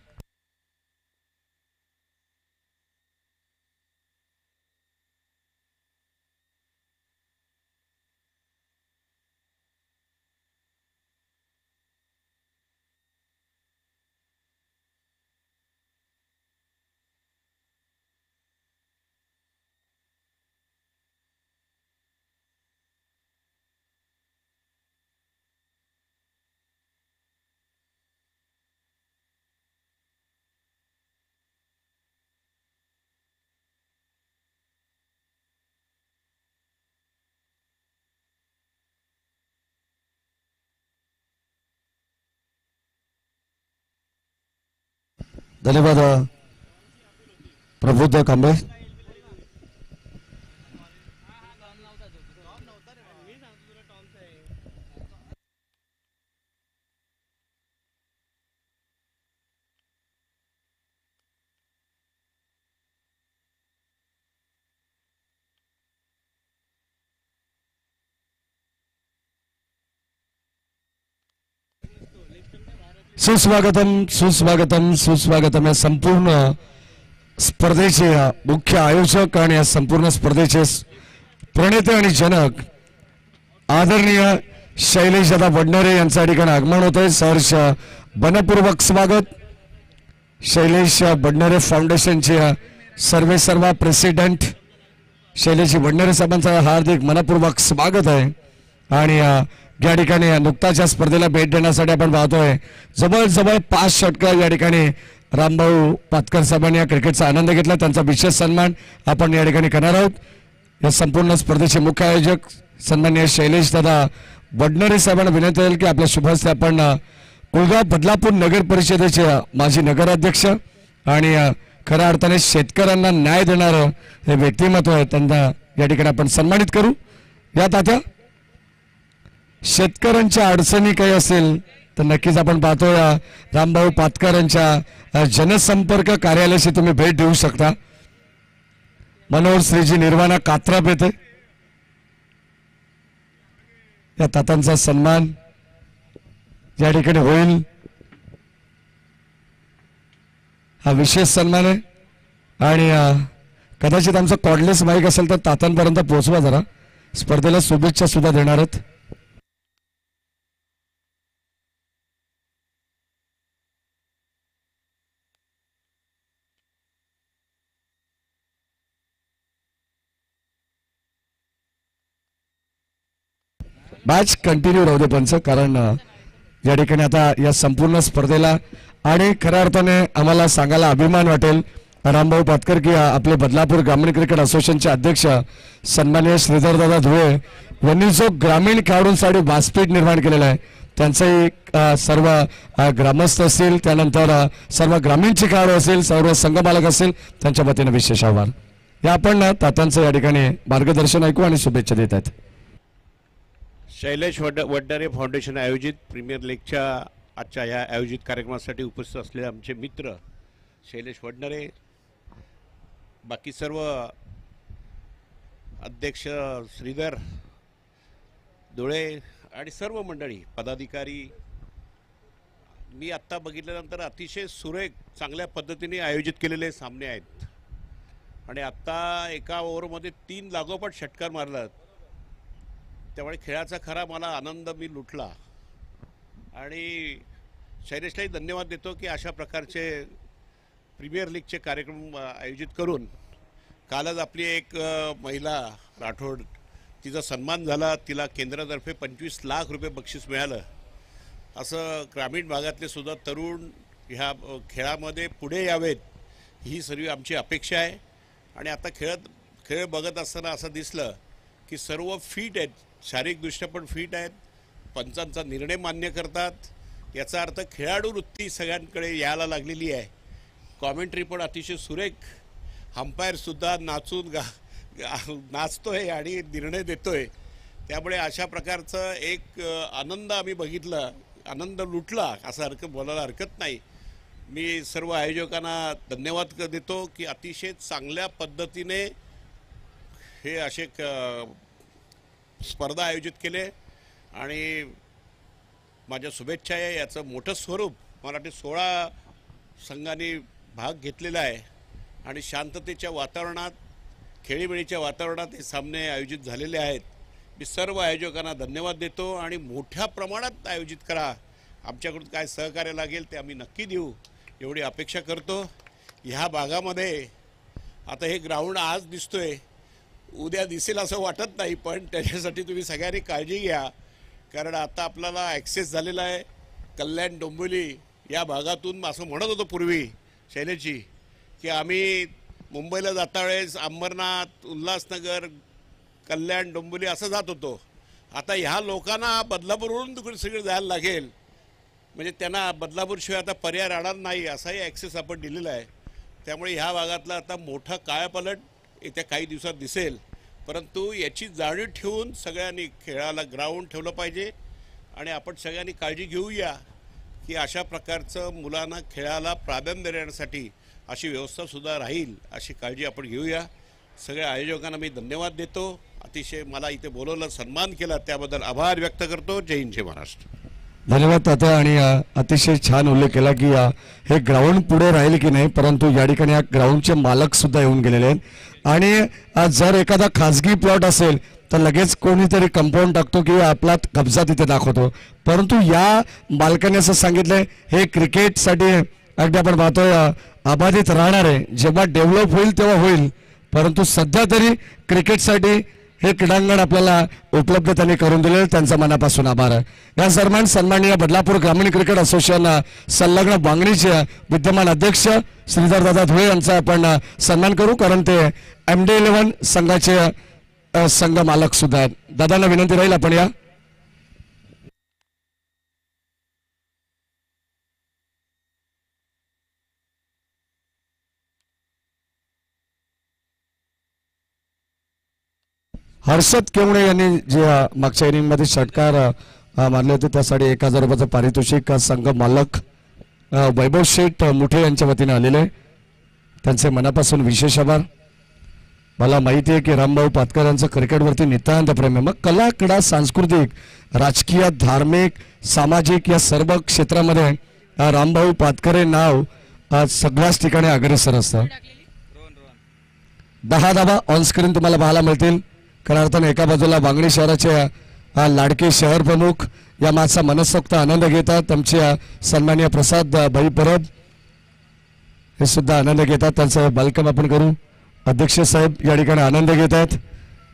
धन्यवाद प्रबुद्ध कांबळे. सुस्वागतम सुस्वागतम सुस्वागतम. या संपूर्ण स्पर्धेचे मुख्य आयोजक आणि या संपूर्ण स्पर्धेचे प्रणेते आणि जनक आदरणीय शैलेश दादा वडनेरे यांच्या ठिकाणी आगमन होत आहे. सहर्ष मनपूर्वक स्वागत. शैलेश वडनेरे फाउंडेशनचे सर्वेसर्वा प्रेसिडेंट शैलेश वडनेरे साहेबांचं हार्दिक मनपूर्वक स्वागत आहे. आणि या ठिकाणी नुकताच या स्पर्धेला भेट देण्यासाठी आपण पाहतोय जवळजवळ 5 षटकं या ठिकाणी रामभाऊ पातकर साहेबांनी या क्रिकेटचा आनंद घेतला. त्यांचा विशेष सन्मान आपण या ठिकाणी करणार आहोत. या संपूर्ण स्पर्धेचे मुख्य आयोजक सन्माननीय शैलेश दादा वडनेरे साहेबांना विनंती आहे की आपल्या शुभ हस्ते आपण कुळगाव बदलापूर नगर परिषदेचे माजी नगराध्यक्ष आणि खऱ्या अर्थाने शेतकऱ्यांना न्याय देणारं हे व्यक्तिमत्व आहे त्यांना या ठिकाणी आपण सन्मानित करू. या तात्या शेतकऱ्यांच्या अडचणी काही असेल तर नक्कीच आपण पाहतोय रामभाऊ पातकर यांच्या जनसंपर्क कार्यालयाशी तुम्ही भेट देऊ शकता. मनोहर श्रीजी निर्वाणा कात्रप येथे या तात्यांचा सन्मान या ठिकाणी होईल. हा विशेष सन्मान आहे आणि कदाचित आमचा कॉर्डलेस माईक असेल तर तात्यांपर्यंत पोहोचवा जरा. स्पर्धेला शुभेच्छा सुद्धा देणार आहेत. मॅच कंटिन्यू राहू दे पंच, कारण या ठिकाणी आता या संपूर्ण स्पर्धेला आणि खऱ्या अर्थाने आम्हाला सांगायला अभिमान वाटेल रामभाऊ पातकर की आपले बदलापूर ग्रामीण क्रिकेट असोसिएशनचे अध्यक्ष सन्माननीय श्रीधरदादा धुळे यांनी जो ग्रामीण खेळाडूंसाठी व्यासपीठ निर्माण केलेला आहे त्यांचंही सर्व ग्रामस्थ असतील, त्यानंतर सर्व ग्रामीणचे खेळाडू असेल, सर्व संघमालक असेल, त्यांच्या वतीने विशेष आभार. या आपण तात्यांचं या ठिकाणी मार्गदर्शन ऐकू आणि शुभेच्छा देत आहेत. शैलेश वडनेरे फाउंडेशन आयोजित प्रीमियर लीगच्या आजच्या या आयोजित कार्यक्रमासाठी उपस्थित असलेले आमचे मित्र शैलेश वडनेरे, बाकी सर्व अध्यक्ष श्रीधर धुळे आणि सर्व मंडळी पदाधिकारी, मी आत्ता बघितल्यानंतर अतिशय सुरेख चांगल्या पद्धतीने आयोजित केलेले सामने आहेत आणि आत्ता एका ओव्हरमध्ये 3 लागोपाठ षटकार मारलात. त्यामुळे खेळाचा खरा मला आनंद मी लुटला आणि शैलेशलाही धन्यवाद देतो की अशा प्रकारचे प्रीमियर लीगचे कार्यक्रम आयोजित करून. कालच आपली एक महिला राठोड, तिचा सन्मान झाला, तिला केंद्रातर्फे 25 लाख रुपये बक्षीस मिळालं. असं ग्रामीण भागातले सुद्धा तरुण ह्या खेळामध्ये पुढे यावेत ही सर्व आमची अपेक्षा आहे. आणि आता खेळ बघत असताना असं दिसलं की सर्व फिट आहेत, शारीरिकदृष्ट्या पण फिट आहेत, पंचांचा निर्णय मान्य करतात. याचा अर्थ खेळाडू वृत्ती सगळ्यांकडे यायला लागलेली आहे. कॉमेंट्री पण अतिशय सुरेख, अंपायरसुद्धा नाचून नाचतोय आणि निर्णय देतोय. त्यामुळे अशा प्रकारचं एक आनंद आम्ही बघितला, आनंद लुटला असं बोलायला हरकत नाही. मी सर्व आयोजकांना धन्यवाद देतो की अतिशय चांगल्या पद्धतीने हे असे स्पर्धा आयोजित केले आणि माझ्या शुभेच्छा आहे. याचं मोठं स्वरूप मराठी 16 संघांनी भाग घेतलेला आहे आणि शांततेच्या वातावरणात, खेळीमेळीच्या वातावरणात हे सामने आयोजित झालेले आहेत. मी सर्व आयोजकांना धन्यवाद देतो आणि मोठ्या प्रमाणात आयोजित करा. आमच्याकडून काय सहकार्य लागेल ते आम्ही नक्की देऊ एवढी अपेक्षा करतो. ह्या भागामध्ये आता हे ग्राउंड आज दिसतोय, उद्या दिसेल असं वाटत नाही, पण त्याच्यासाठी तुम्ही सगळ्यांनी काळजी घ्या. कारण आता आपल्याला ॲक्सेस झालेला आहे कल्याण डोंबिवली या भागातून. असं म्हणत होतो पूर्वी शैलेशजी की आम्ही मुंबईला जाता वेळेस अंबरनाथ, उल्हासनगर, कल्याण डोंबिवली असं जात होतो. आता ह्या लोकांना बदलापूरवरून तिकडे सगळं जायला लागेल, म्हणजे त्यांना बदलापूरशिवाय आता पर्याय राहणार नाही असाही ॲक्सेस आपण दिलेला आहे. त्यामुळे ह्या भागातला आता मोठा कायापालट येत्या काही दिवसात दिसेल. परंतु याची जाणीव ठेवून सगळ्यांनी खेळाला ग्राउंड ठेवलं पाहिजे आणि आपण सगळ्यांनी काळजी घेऊया की अशा प्रकारचं मुलांना खेळाला प्राधान्य देण्यासाठी अशी व्यवस्थासुद्धा राहील, अशी काळजी आपण घेऊया. सगळ्या आयोजकांना मी धन्यवाद देतो. अतिशय मला इथे बोलवलं, सन्मान केला, त्याबद्दल आभार व्यक्त करतो. जय हिंद, जय महाराष्ट्र. धन्यवाद तात्या. आणि अतिशय छान उल्लेख केला की हे ग्राउंड पुढे राहील की नाही, परंतु या ठिकाणी या ग्राउंडचे मालक सुद्धा येऊन गेलेले आहेत. आणि जर एखादा खाजगी प्लॉट असेल तर लगेच कोणीतरी कंपाऊंड टाकतो की आपला कब्जा तिथे दाखवतो, परंतु या मालकाने असं सांगितलंय हे क्रिकेटसाठी अगदी आपण पाहतोय अबाधित राहणार आहे. जेव्हा डेव्हलप होईल तेव्हा होईल, परंतु सध्या तरी क्रिकेटसाठी हे क्रीडांगण आपल्याला उपलब्ध त्यांनी करून दिले, त्यांचा मनापासून आभार आहे. या दरम्यान सन्माननीय बदलापूर ग्रामीण क्रिकेट असोसिएशन संलग्न बांगणीचे विद्यमान अध्यक्ष श्रीधरदादा धुळे यांचा आपण सन्मान करू, कारण ते MD11 संघाचे संघ मालक सुद्धा आहेत. दादांना विनंती राहील आपण या. हर्षद केवणे यांनी जे मागच्या इनिंगमध्ये षटकार मारले होते त्यासाठी 1000 रुपयाचं पारितोषिक संघ मालक वैभव शेठ मुठे यांच्या वतीने आलेले, त्यांचे मनापासून विशेष आभार. मला माहिती आहे की रामभाऊ पातकर यांचं क्रिकेटवरती नितांत प्रेम आहे. मग कला, क्रीडा, सांस्कृतिक, राजकीय, धार्मिक, सामाजिक या सर्व क्षेत्रामध्ये रामभाऊ पातकर हे नाव सगळ्याच ठिकाणी अग्रेसर असतं. 10 धावा ऑन स्क्रीन तुम्हाला पाहायला मिळतील. खऱ्या अर्थाने एका बाजूला बांगणी शहराचे लाडके शहर प्रमुख या माझा मनसोक्त आनंद घेतात, आमचे सन्माननीय प्रसाद भाई परब हे सुद्धा आनंद घेतात, त्यांचं वेलकम आपण करू. अध्यक्ष साहेब या ठिकाणी आनंद घेत आहेत.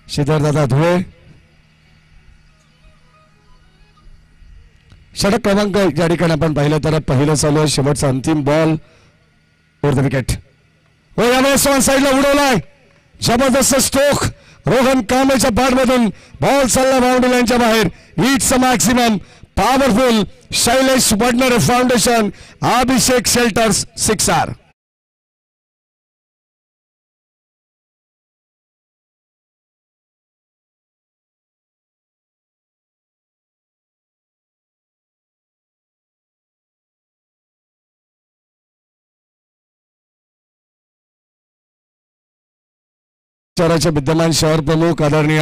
श्रीधरदादा धुळे षटक क्रमांक या ठिकाणी आपण पाहिलं तर पहिलं चालू आहे, शेवटचा अंतिम बॉल ओव्हर द विकेट. हो यावेळेस ऑन साईडला उडवलाय जबरदस्त स्ट्रोक रोहन कांबळेच्या बॅटमधून बॉल चालला बाउंड्री लाईनच्या बाहेर. It's a maximum powerful Shailesh Wadnere foundation Abhishek shelters 6R. शहराचे विद्यमान शहर प्रमुख आदरणीय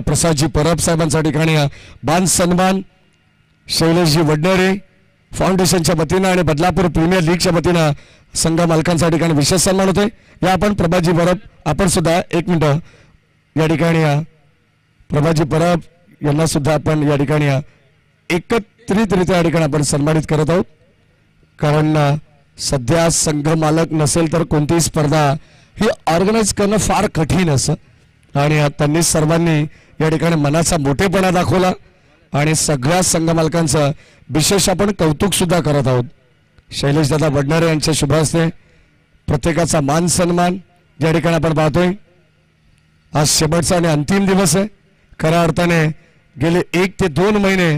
प्रसादजी परब साहेबांच्या ठिकाणी मान सन्मान शैलेशजी वडनेरे फाउंडेशनच्या वतीनं आणि बदलापूर प्रीमियर लीगच्या वतीनं संघ मालकांच्या ठिकाणी विशेष सन्मान होतोय. या आपण प्रभाजी परब आपण सुद्धा 1 मिनिट या ठिकाणी प्रभाजी परब यांना सुद्धा आपण या ठिकाणी एकत्रितरित्या या ठिकाणी आपण सन्मानित करत आहोत. कारण सध्या संघ मालक नसेल तर कोणतीही स्पर्धा ही ऑर्गनाईज करणं फार कठीण असं आणि त्यांनी सर्वांनी या ठिकाणी मनाचा मोठेपणा दाखवला आणि सगळ्या संघ मालकांचं विशेष आपण कौतुक सुद्धा करत आहोत. शैलेशदादा वडनेरे यांच्या शुभ हस्ते प्रत्येकाचा मान सन्मान या ठिकाणी आपण पाहतोय. आज शेवटचा आणि अंतिम दिवस आहे. खऱ्या अर्थाने गेले 1 ते 2 महिने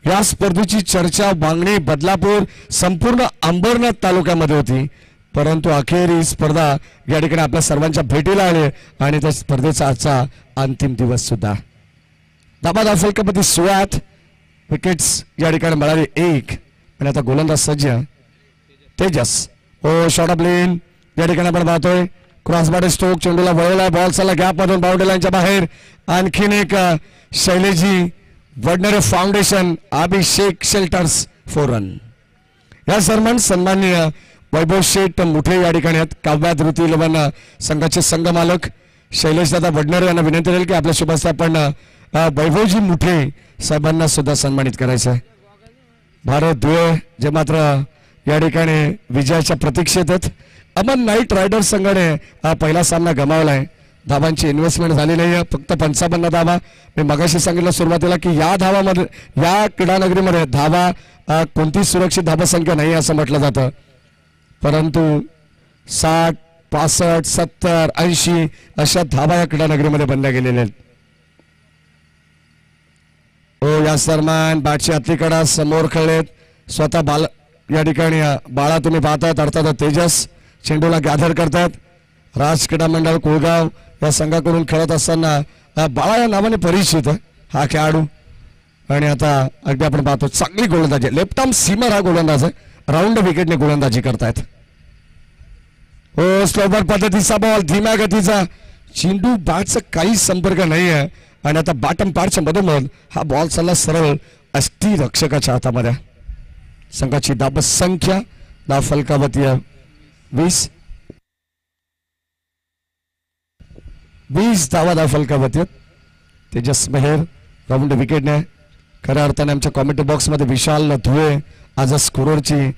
या स्पर्धेची चर्चा मागणी बदलापूर संपूर्ण अंबरनाथ तालुक्यामध्ये होती, परंतु अखेर ही स्पर्धा या ठिकाणी आपल्या सर्वांच्या भेटीला आली आणि त्या स्पर्धेचा आजचा अंतिम दिवस सुद्धा. दाबादार फलकापती 16 विकेट्स या ठिकाणी मिळाले 1 आणि आता गोलंदाज सज्ज तेजस. ओ शॉर्ट ऑफ लेन या ठिकाणी आपण पाहतोय क्रॉसबार स्ट्रोक चेंडूला वळवलाय बॉल चालला गॅप मधून बाउंड्री लाईनच्या बाहेर. आणखीन एक शैलेशजी Vadnere foundation Abhishek shelters 4 run. या सन्मान सन्माननीय वैभव शेठ मुठे या ठिकाणी आहेत. काव्या धृती 11 संघाचे संघ मालक शैलेशदादा वडनेरे यांना विनंती राहील की आपल्या शुभ हस्ते आपण वैभवजी मुठे साहेबांना सुद्धा सन्मानित करायचं आहे. भारत धुळे जे मात्र या ठिकाणी विजयाच्या प्रतीक्षेत आहेत. अमन नाईट रायडर्स संघाने पहिला सामना गमावलाय. धावांची इन्व्हेस्टमेंट झाली नाही, फक्त 55 धावा. मी मगाशी सांगितलं सुरुवातीला की या धावामध्ये या क्रीडानगरीमध्ये धावा कोणती सुरक्षित धावसंख्या नाही असं म्हटलं जातं, परंतु 60, 65, 70, 80 अशा धावा या क्रीडानगरीमध्ये बनल्या गेलेल्या आहेत. हो या सन्मान बॅटची आतलीकडा समोर खेळलेत स्वतः बाल या ठिकाणी बाळा तुम्ही पाहतात अर्थात तेजस चेंडूला गॅदर करतात. राज क्रीडा मंडळ कोळगाव या संघाकडून खेळत असताना बाळा या नावाने परिचित हा खेळाडू आणि आता अगदी आपण पाहतो चांगली गोलंदाजी लेफ्ट आर्म सीमर हा गोलंदाज आहे. राऊंड विकेटने गोलंदाजी करतायत. हो स्लोबर पद्धतीचा बॉल धीम्या गतीचा चेंडू बॅटचा काही संपर्क नाही आहे आणि आता बॉटम पार्टच्या मधोमध हा बॉल चालला सरळ अष्टी रक्षकाच्या हातामध्ये. संघाची धाव संख्या धाव फलकावती 20 धावा धाव फलकावती. तेजस मेहर राऊंड विकेटने खऱ्या अर्थाने आमच्या कॉमेंट्री बॉक्समध्ये विशाल धुळे आज स्कोररची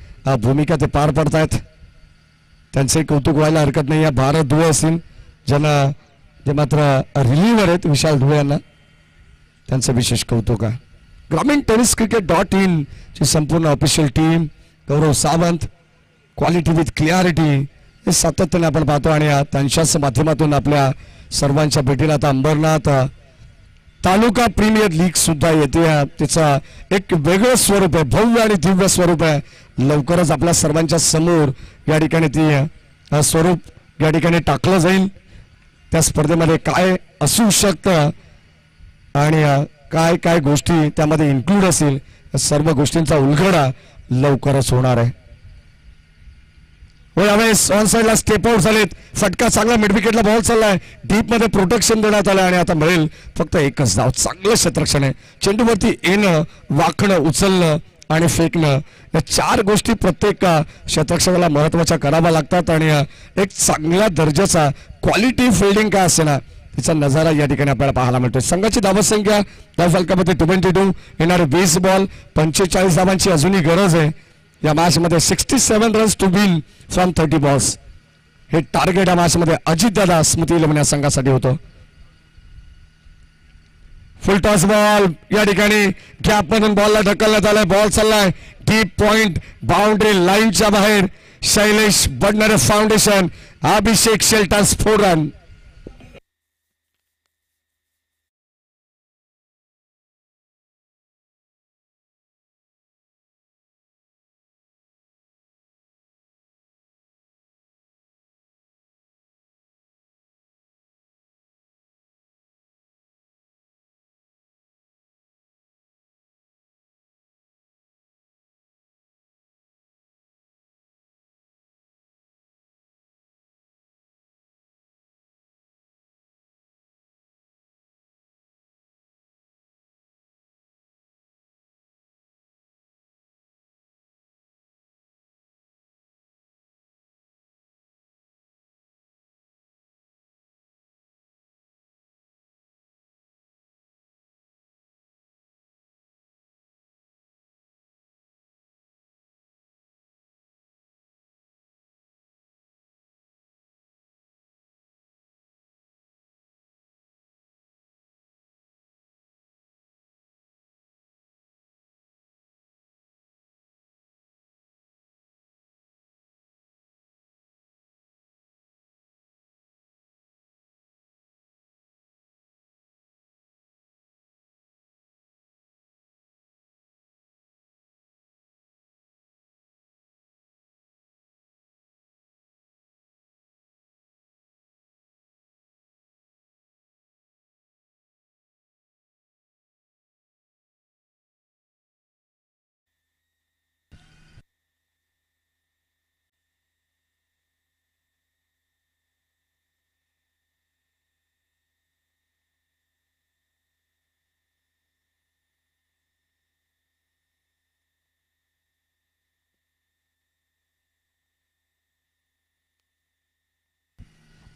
भूमिका ते पार पडतायत. त्यांचे कौतुक व्हायला हरकत नाही. या भारत धुळे असतील ज्यांना जे मात्र रिलीव्हर आहेत विशाल धुळे यांना त्यांचं विशेष कौतुक आहे. ग्रामीण टेनिस cricket.in ची संपूर्ण official team Gaurav Sawant quality with clarity हे सातत्याने आपण पाहतो आणि त्यांच्याच माध्यमातून आपल्या सर्वांच्या भेटीला आता अंबरनाथ तालुका प्रीमियर लीग सुद्धा येते. तिचा एक वेगळं स्वरूप आहे, भव्य आणि दिव्य स्वरूप आहे. लवकरच आपल्या सर्वांच्या समोर या ठिकाणी ती स्वरूप या ठिकाणी टाकलं जाईल. त्या स्पर्धेमध्ये काय असू शकतं आणि काय काय गोष्टी त्यामध्ये इन्क्लूड असतील सर्व गोष्टींचा उलगडा लवकरच होणार आहे. यावेळेस ऑन साइडला स्टेप आउट झालेत. फटका चांगला मिड विकेटला बॉल चाललाय. डीप मध्ये प्रोटेक्शन देण्यात आलं आणि आता मिळेल फक्त एकच धाव. चांगलं क्षेत्ररक्षण आहे. चेंडूवरती येणं वाकणं उचलणं आणि फेकणं या 4 गोष्टी प्रत्येक क्षेत्ररक्षकाला महत्वाच्या कराव्या लागतात आणि एक चांगल्या दर्जाचा क्वालिटी फिल्डिंग काय असे ना तिचा नजारा या ठिकाणी आपल्याला पाहायला मिळतोय. संघाची धावसंख्या धाव फलकामध्ये 22 येणारे 20 बॉल 45 धावांची अजूनही गरज आहे. या मॅच मध्ये 67 runs to win from 30 balls हे टार्गेट या मॅच मध्ये अजितदादा स्मृती लमण्या संघासाठी होतं. फुल टॉस बॉल या ठिकाणी गॅप मधून बॉलला ढकलण्यात आलाय. बॉल चाललाय डीप पॉइंट बाउंड्री लाईनच्या बाहेर. Shailesh बडनरे foundation, Abhishek shelters 4 run.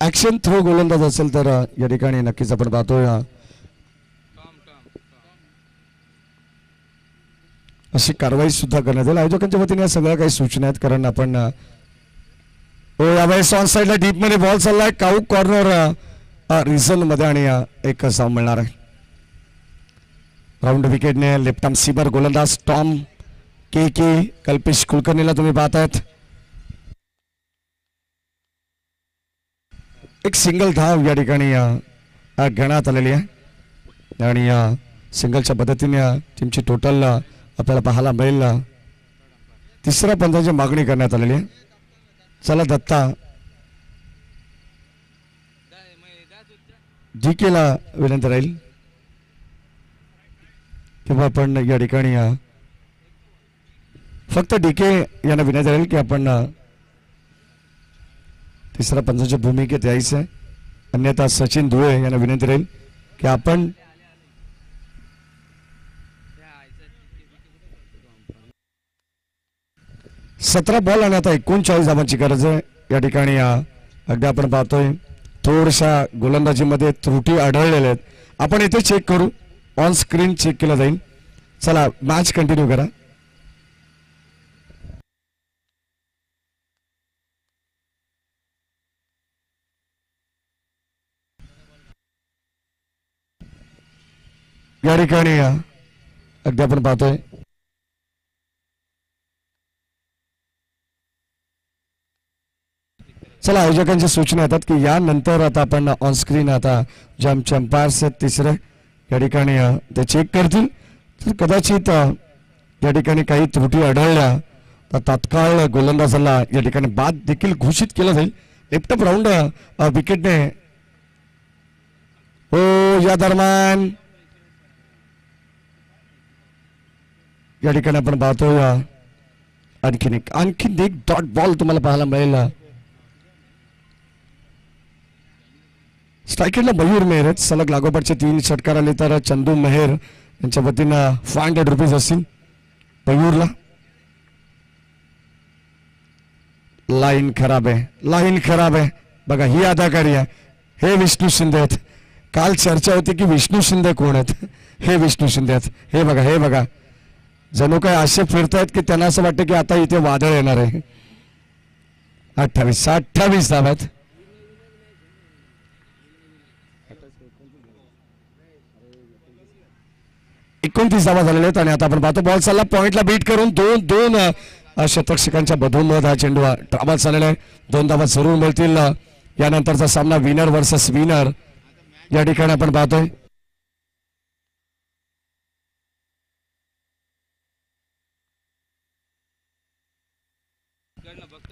Action throw गोलंदाज असेल तर या ठिकाणी नक्कीच आपण पाहतोय अशी कारवाई सुद्धा करण्यात येईल. आयोजकांच्या वतीने या सगळ्या काही सूचना आहेत, कारण आपण यावेळेस ऑन साईडला डीप मध्ये बॉल चाललाय काऊ कॉर्नर रिझन मध्ये आणि एक साम मिळणार आहे. राऊंड विकेटने लेफ्ट आर्म सीमर गोलंदाज टॉम के कल्पेश कुलकर्णीला तुम्ही पाहतायत. एक सिंगल धाव या ठिकाणी घेण्यात आलेली आहे आणि सिंगलच्या पद्धतीने टीमची टोटल आपल्याला पाहायला मिळेल. तिसऱ्या पंचाची मागणी करण्यात आलेली आहे. चला दत्ता DKला विनंती राहील किंवा आपण या ठिकाणी फक्त DK यांना विनंती राहील की आपण तिसऱ्या पंचाच्या भूमिकेत यायचं आहे. अन्यथा सचिन धुळे यांना विनंती राहील की आपण सतरा बॉल आणि आता 39 धावांची गरज आहे. या ठिकाणी अगदी आपण पाहतोय थोडशा गोलंदाजीमध्ये त्रुटी आढळलेल्या आहेत. आपण इथे चेक करू, ऑन स्क्रीन चेक केलं जाईल. चला मॅच कंटिन्यू करा. या ठिकाणी अगदी आपण पाहतोय चला आयोजकांची सूचना येतात की यानंतर आता आपण ऑन स्क्रीन आता जे आमचे अंपायर्स आहेत तिसरे या ठिकाणी ते चेक करतील. तर कदाचित या ठिकाणी काही त्रुटी आढळल्या तर तात्काळ गोलंदाजाला या ठिकाणी बाद देखील घोषित केलं जाईल. लेफ्ट अप राऊंड विकेटने हो या दरम्यान या ठिकाणी आपण पाहतोय आणखीन एक डॉट बॉल तुम्हाला पाहायला मिळेल. स्ट्रायकेटला मयूर मेहर आहेत. सलग लागोपाठचे 3 षटकार आले तर चंदू मेहर यांच्या वतीनं ₹500 असतील मयूरला. लाईन खराब आहे बघा ही अदाकारी आहे. हे विष्णू शिंदे आहेत. काल चर्चा होती की विष्णू शिंदे कोण आहेत. हे विष्णू शिंदे आहेत. हे बघा जणू काय असे फिरतायत की त्यांना असं वाटतं की आता इथे वादळ येणार आहे. 28 धावा आहेत. धावा झालेले आहेत आणि आता आपण पाहतो बॉल चालला पॉइंटला बीट करून दोन शतक्षकांच्या मधोमध हा चेंडू ड्रामा चाललेला आहे. 2 धावा जरूर मिळतील. यानंतरचा सामना विनर वर्सेस विनर या ठिकाणी आपण पाहतोय.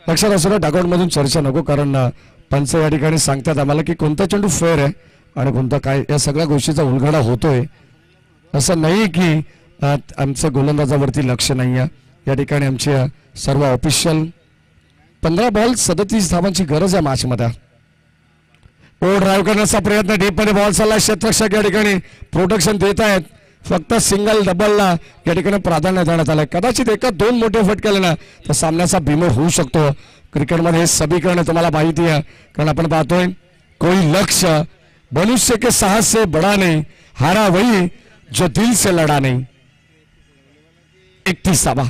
लक्षात असू द्या, डागआउट मधून चर्चा नको, कारण पंच या ठिकाणी सांगतात आम्हाला की कोणता चेंडू फेअर आहे आणि कोणता काय. या सगळ्या गोष्टीचा उलगडा होतोय. असं नाही की आमचं गोलंदाजावरती लक्ष नाही आहे. या ठिकाणी आमचे सर्व ऑफिशियल 15 बॉल 37 धावांची गरज आहे मॅच मध्ये. ओ ड्राईव्ह करण्याचा प्रयत्न, डीप मध्ये बॉल चालला. क्षेत्ररक्षक या ठिकाणी प्रोटेक्शन देत आहेत. फक्त सिंगल डबलला या ठिकाणी प्राधान्य देण्यात आलंय. कदाचित एका 2 मोठे फटके ना तर सामन्याचा बिमोड होऊ शकतो. क्रिकेटमध्ये हे समीकरण तुम्हाला माहिती आहे, कारण आपण पाहतोय कोई लक्ष्य मनुष्य के साहस से बड़ा नहीं, हारा वही जो दिल से लढा नहीं. 31 धावा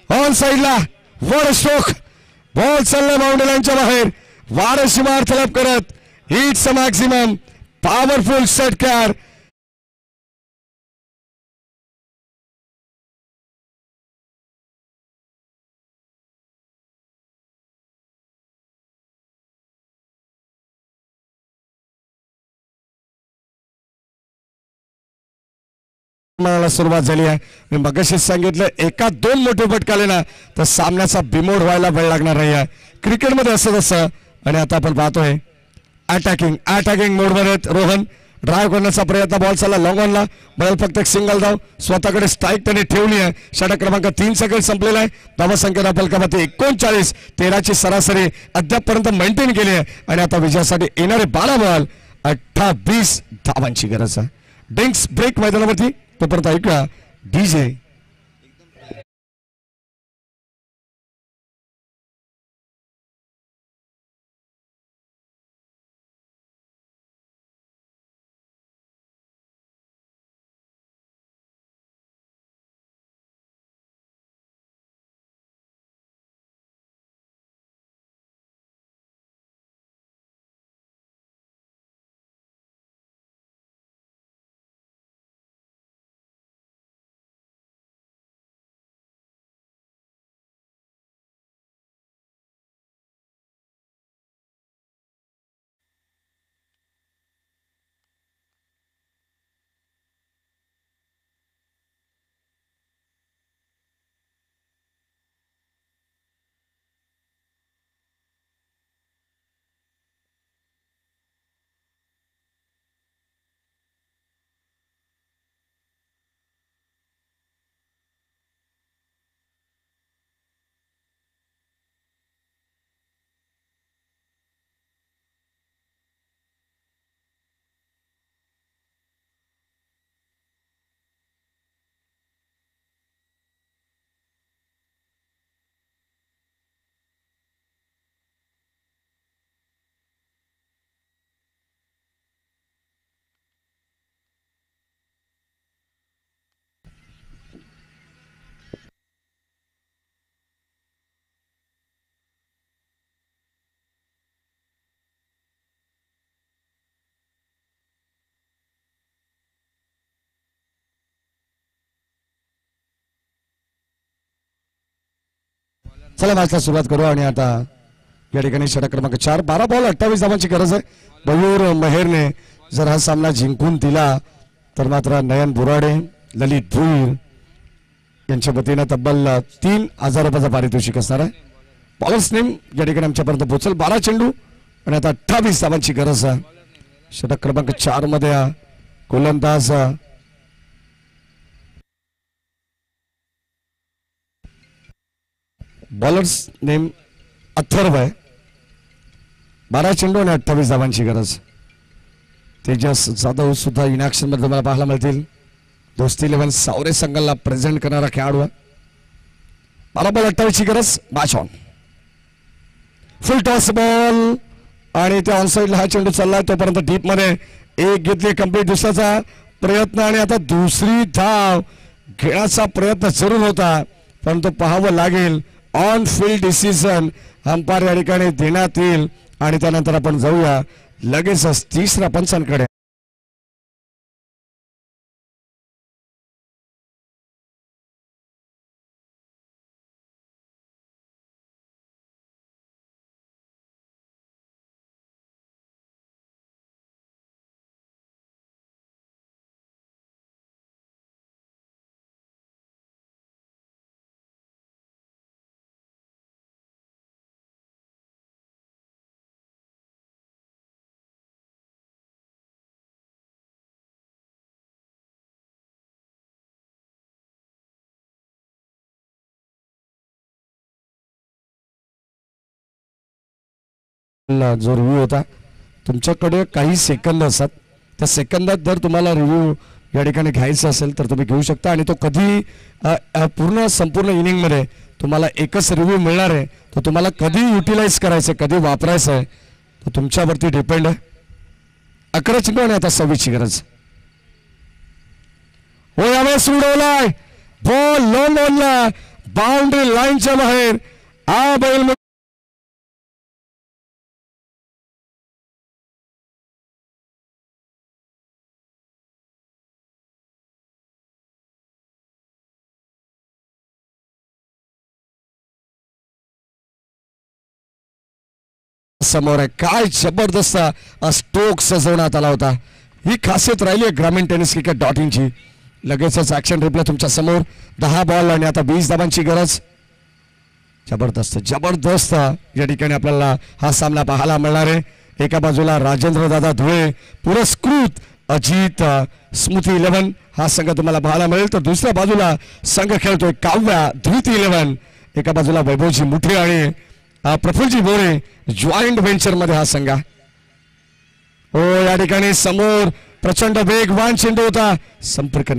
ऑन साइडला. वर स्ट्रोक, बॉल चालला बाउंड्री लाईनच्या बाहेर. वार सीमार तलब करत हिट्स मॅक्सिमम पॉवरफुल षटकार. सुरुवात झाली आहे. मी मगाशीच सांगितलं एका 2 मोठे फटके आले ना तर सामन्याचा बिमोड व्हायला वेळ लागणार नाही आहे. क्रिकेटमध्ये असं तसं. आणि आता आपण पाहतोय अटॅकिंग मोडमध्ये रोहन ड्राईव्ह करण्याचा प्रयत्न. बॉल चालला लॉंग ऑनला. बॉल फक्त एक सिंगल धाव स्वतःकडे स्ट्राईक त्याने ठेवली आहे. षटक क्रमांक 3 सेकंड संपलेला आहे. धावसंख्या फलकामध्ये 39. 13ची सरासरी अद्यापपर्यंत मेंटेन केली आहे. आणि आता विजयासाठी येणारे 12 बॉल 28 धावांची गरज आहे. ड्रिंक्स ब्रेक मैदानावरती. तोपर्यंत ऐका डीजे. चला मॅचला सुरुवात करू. आणि आता या ठिकाणी षटक क्रमांक 4. 12 बॉल 28 धावांची गरज आहे. मयूर मेहरने जर हा सामना जिंकून दिला तर मात्र नयन बोराडे, ललित भुईर यांच्या वतीनं तब्बल 3,000 रुपयाचा पारितोषिक असणार आहे. बॉलर्स नेम या ठिकाणी आमच्यापर्यंत पोहोचल. 12 चेंडू आणि आता 28 धावांची गरज आहे. षटक क्रमांक 4 मध्ये गोलंदाज बॉलर्स नेम अथर्व आहे. 12 चेंडू आणि 28 धावांची गरज. तेजस जाधव सुद्धा इन ऍक्शन मध्ये तुम्हाला पाहायला मिळतील. दोस्ती 11 सावरे संघाला प्रेझेंट करणारा खेळाडू आहे. 12 बॉल 28 ची गरज. Match on. Full toss ball आणि त्या ऑनसाइडला हा चेंडू चाललाय. तोपर्यंत डीप मध्ये एक घेतली कंप्लीट. दुसऱ्याचा प्रयत्न आणि आता दुसरी धाव घेण्याचा प्रयत्न जरूर होता, परंतु पाहावं लागेल ऑन फील्ड डिसिजन अंपायर या ठिकाणी देण्यात येईल. आणि त्यानंतर आपण जाऊया लगेचच तिसऱ्या पंचांकडे. जो रिव्ह्यू होता तुमच्याकडे काही सेकंद असतात त्या सेकंदात जर तुम्हाला रिव्ह्यू या ठिकाणी घ्यायचा असेल तर तुम्ही घेऊ शकता आणि तो कधी पूर्ण संपूर्ण इनिंगमध्ये तुम्हाला एकच रिव्ह्यू मिळणार आहे तो तुम्हाला कधी युटिलाइज करायचं कधी वापरायचं आहे तो तुमच्यावरती डिपेंड आहे. 11 चेंडू आणि आता 26ची गरज. हो यावेळेस उडवलाय बॉल लॉंग ऑनला बाउंड्री लाईनच्या बाहेर. हा बैल समोर आहे. काय जबरदस्त स्ट्रोक सजवण्यात आला होता. ही खासियत राहिली आहे ग्रामीण टेनिस क्रिकेट .inची. लगेचच ऍक्शन रिप्ले तुमच्या समोर. 10 बॉल आणि आता 20 धावांची गरज. जबरदस्त जबरदस्त या ठिकाणी आपल्याला हा सामना पाहायला मिळणार आहे. एका बाजूला राजेंद्र दादा धुळे पुरस्कृत अजित स्मृती 11 हा संघ तुम्हाला पाहायला मिळेल तर दुसऱ्या बाजूला संघ खेळतोय काव्या धृती 11. एका बाजूला वैभवजी मुठे आणि प्रफुल्लजी बोरे जॉईंट व्हेंचर मध्ये हा संघ. हो या ठिकाणी समोर प्रचंड वेगवान चेंडू होता. संपर्क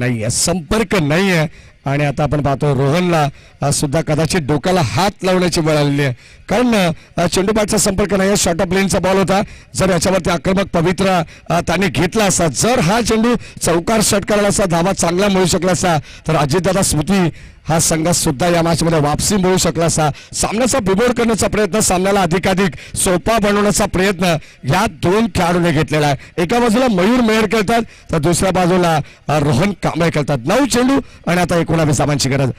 नाहीये आणि आता आपण पाहतो रोहनला सुद्धा कदाचित डोक्याला हात लावण्याची वेळ आलेली आहे कारण चेंडू बॅटचा संपर्क नाही. शॉर्ट ऑफ लेनचा बॉल होता. जर याच्यावरती आक्रमक पवित्र त्याने घेतला असता जर हा चेंडू चौकार षटकाराला असा धावा चांगला मिळू शकला असता तर अजितदादा स्मृती हा संघ सुद्धा या मॅच मध्ये वापसी मिळू शकला असता. सामन्याचा बिमोड करण्याचा प्रयत्न सामन्याला अधिकाधिक सोपा बनवण्याचा प्रयत्न या दोन खेळाडूंनी घेतलेला आहे. एका बाजूला मयूर मेहर खेळतात तर दुसऱ्या बाजूला रोहन कांबळे खेळतात. 9 चेंडू आणि आता 19 धावांची गरज.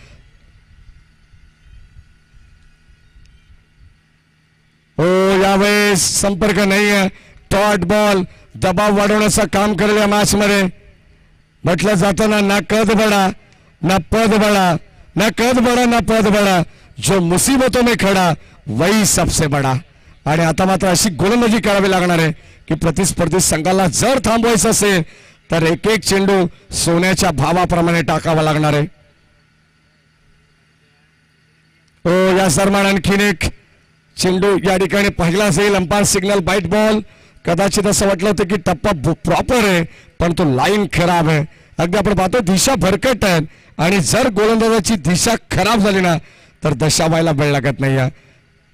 हो यावेळेस संपर्क नाहीये. डॉट बॉल दबाव वाढवण्याचं काम करेल या मॅच मध्ये. म्हटलं जातं ना कद बडा ना पद बडा ना कद बडा ना पद बडा जो मुसीबतों में खड़ा वही सबसे बडा. आणि आता मात्र अशी गोलंदाजी करावी लागणार आहे की प्रतिस्पर्धी संघाला जर थांबवायचं असेल तर एक एक चेंडू सोन्याच्या भावाप्रमाणे टाकावा लागणार आहे. हो या दरम्यान आणखीन एक चेंडू या ठिकाणी पहिला असेल. Umpire signal wide ball. कदाचित असं वाटलं होतं की टप्पा प्रॉपर आहे पण तो लाईन खराब आहे. अगदी आपण पाहतो दिशा भरकट आहे आणि जर गोलंदाजाची दिशा खराब झाली ना तर दशा व्हायला वेळ लागत नाही.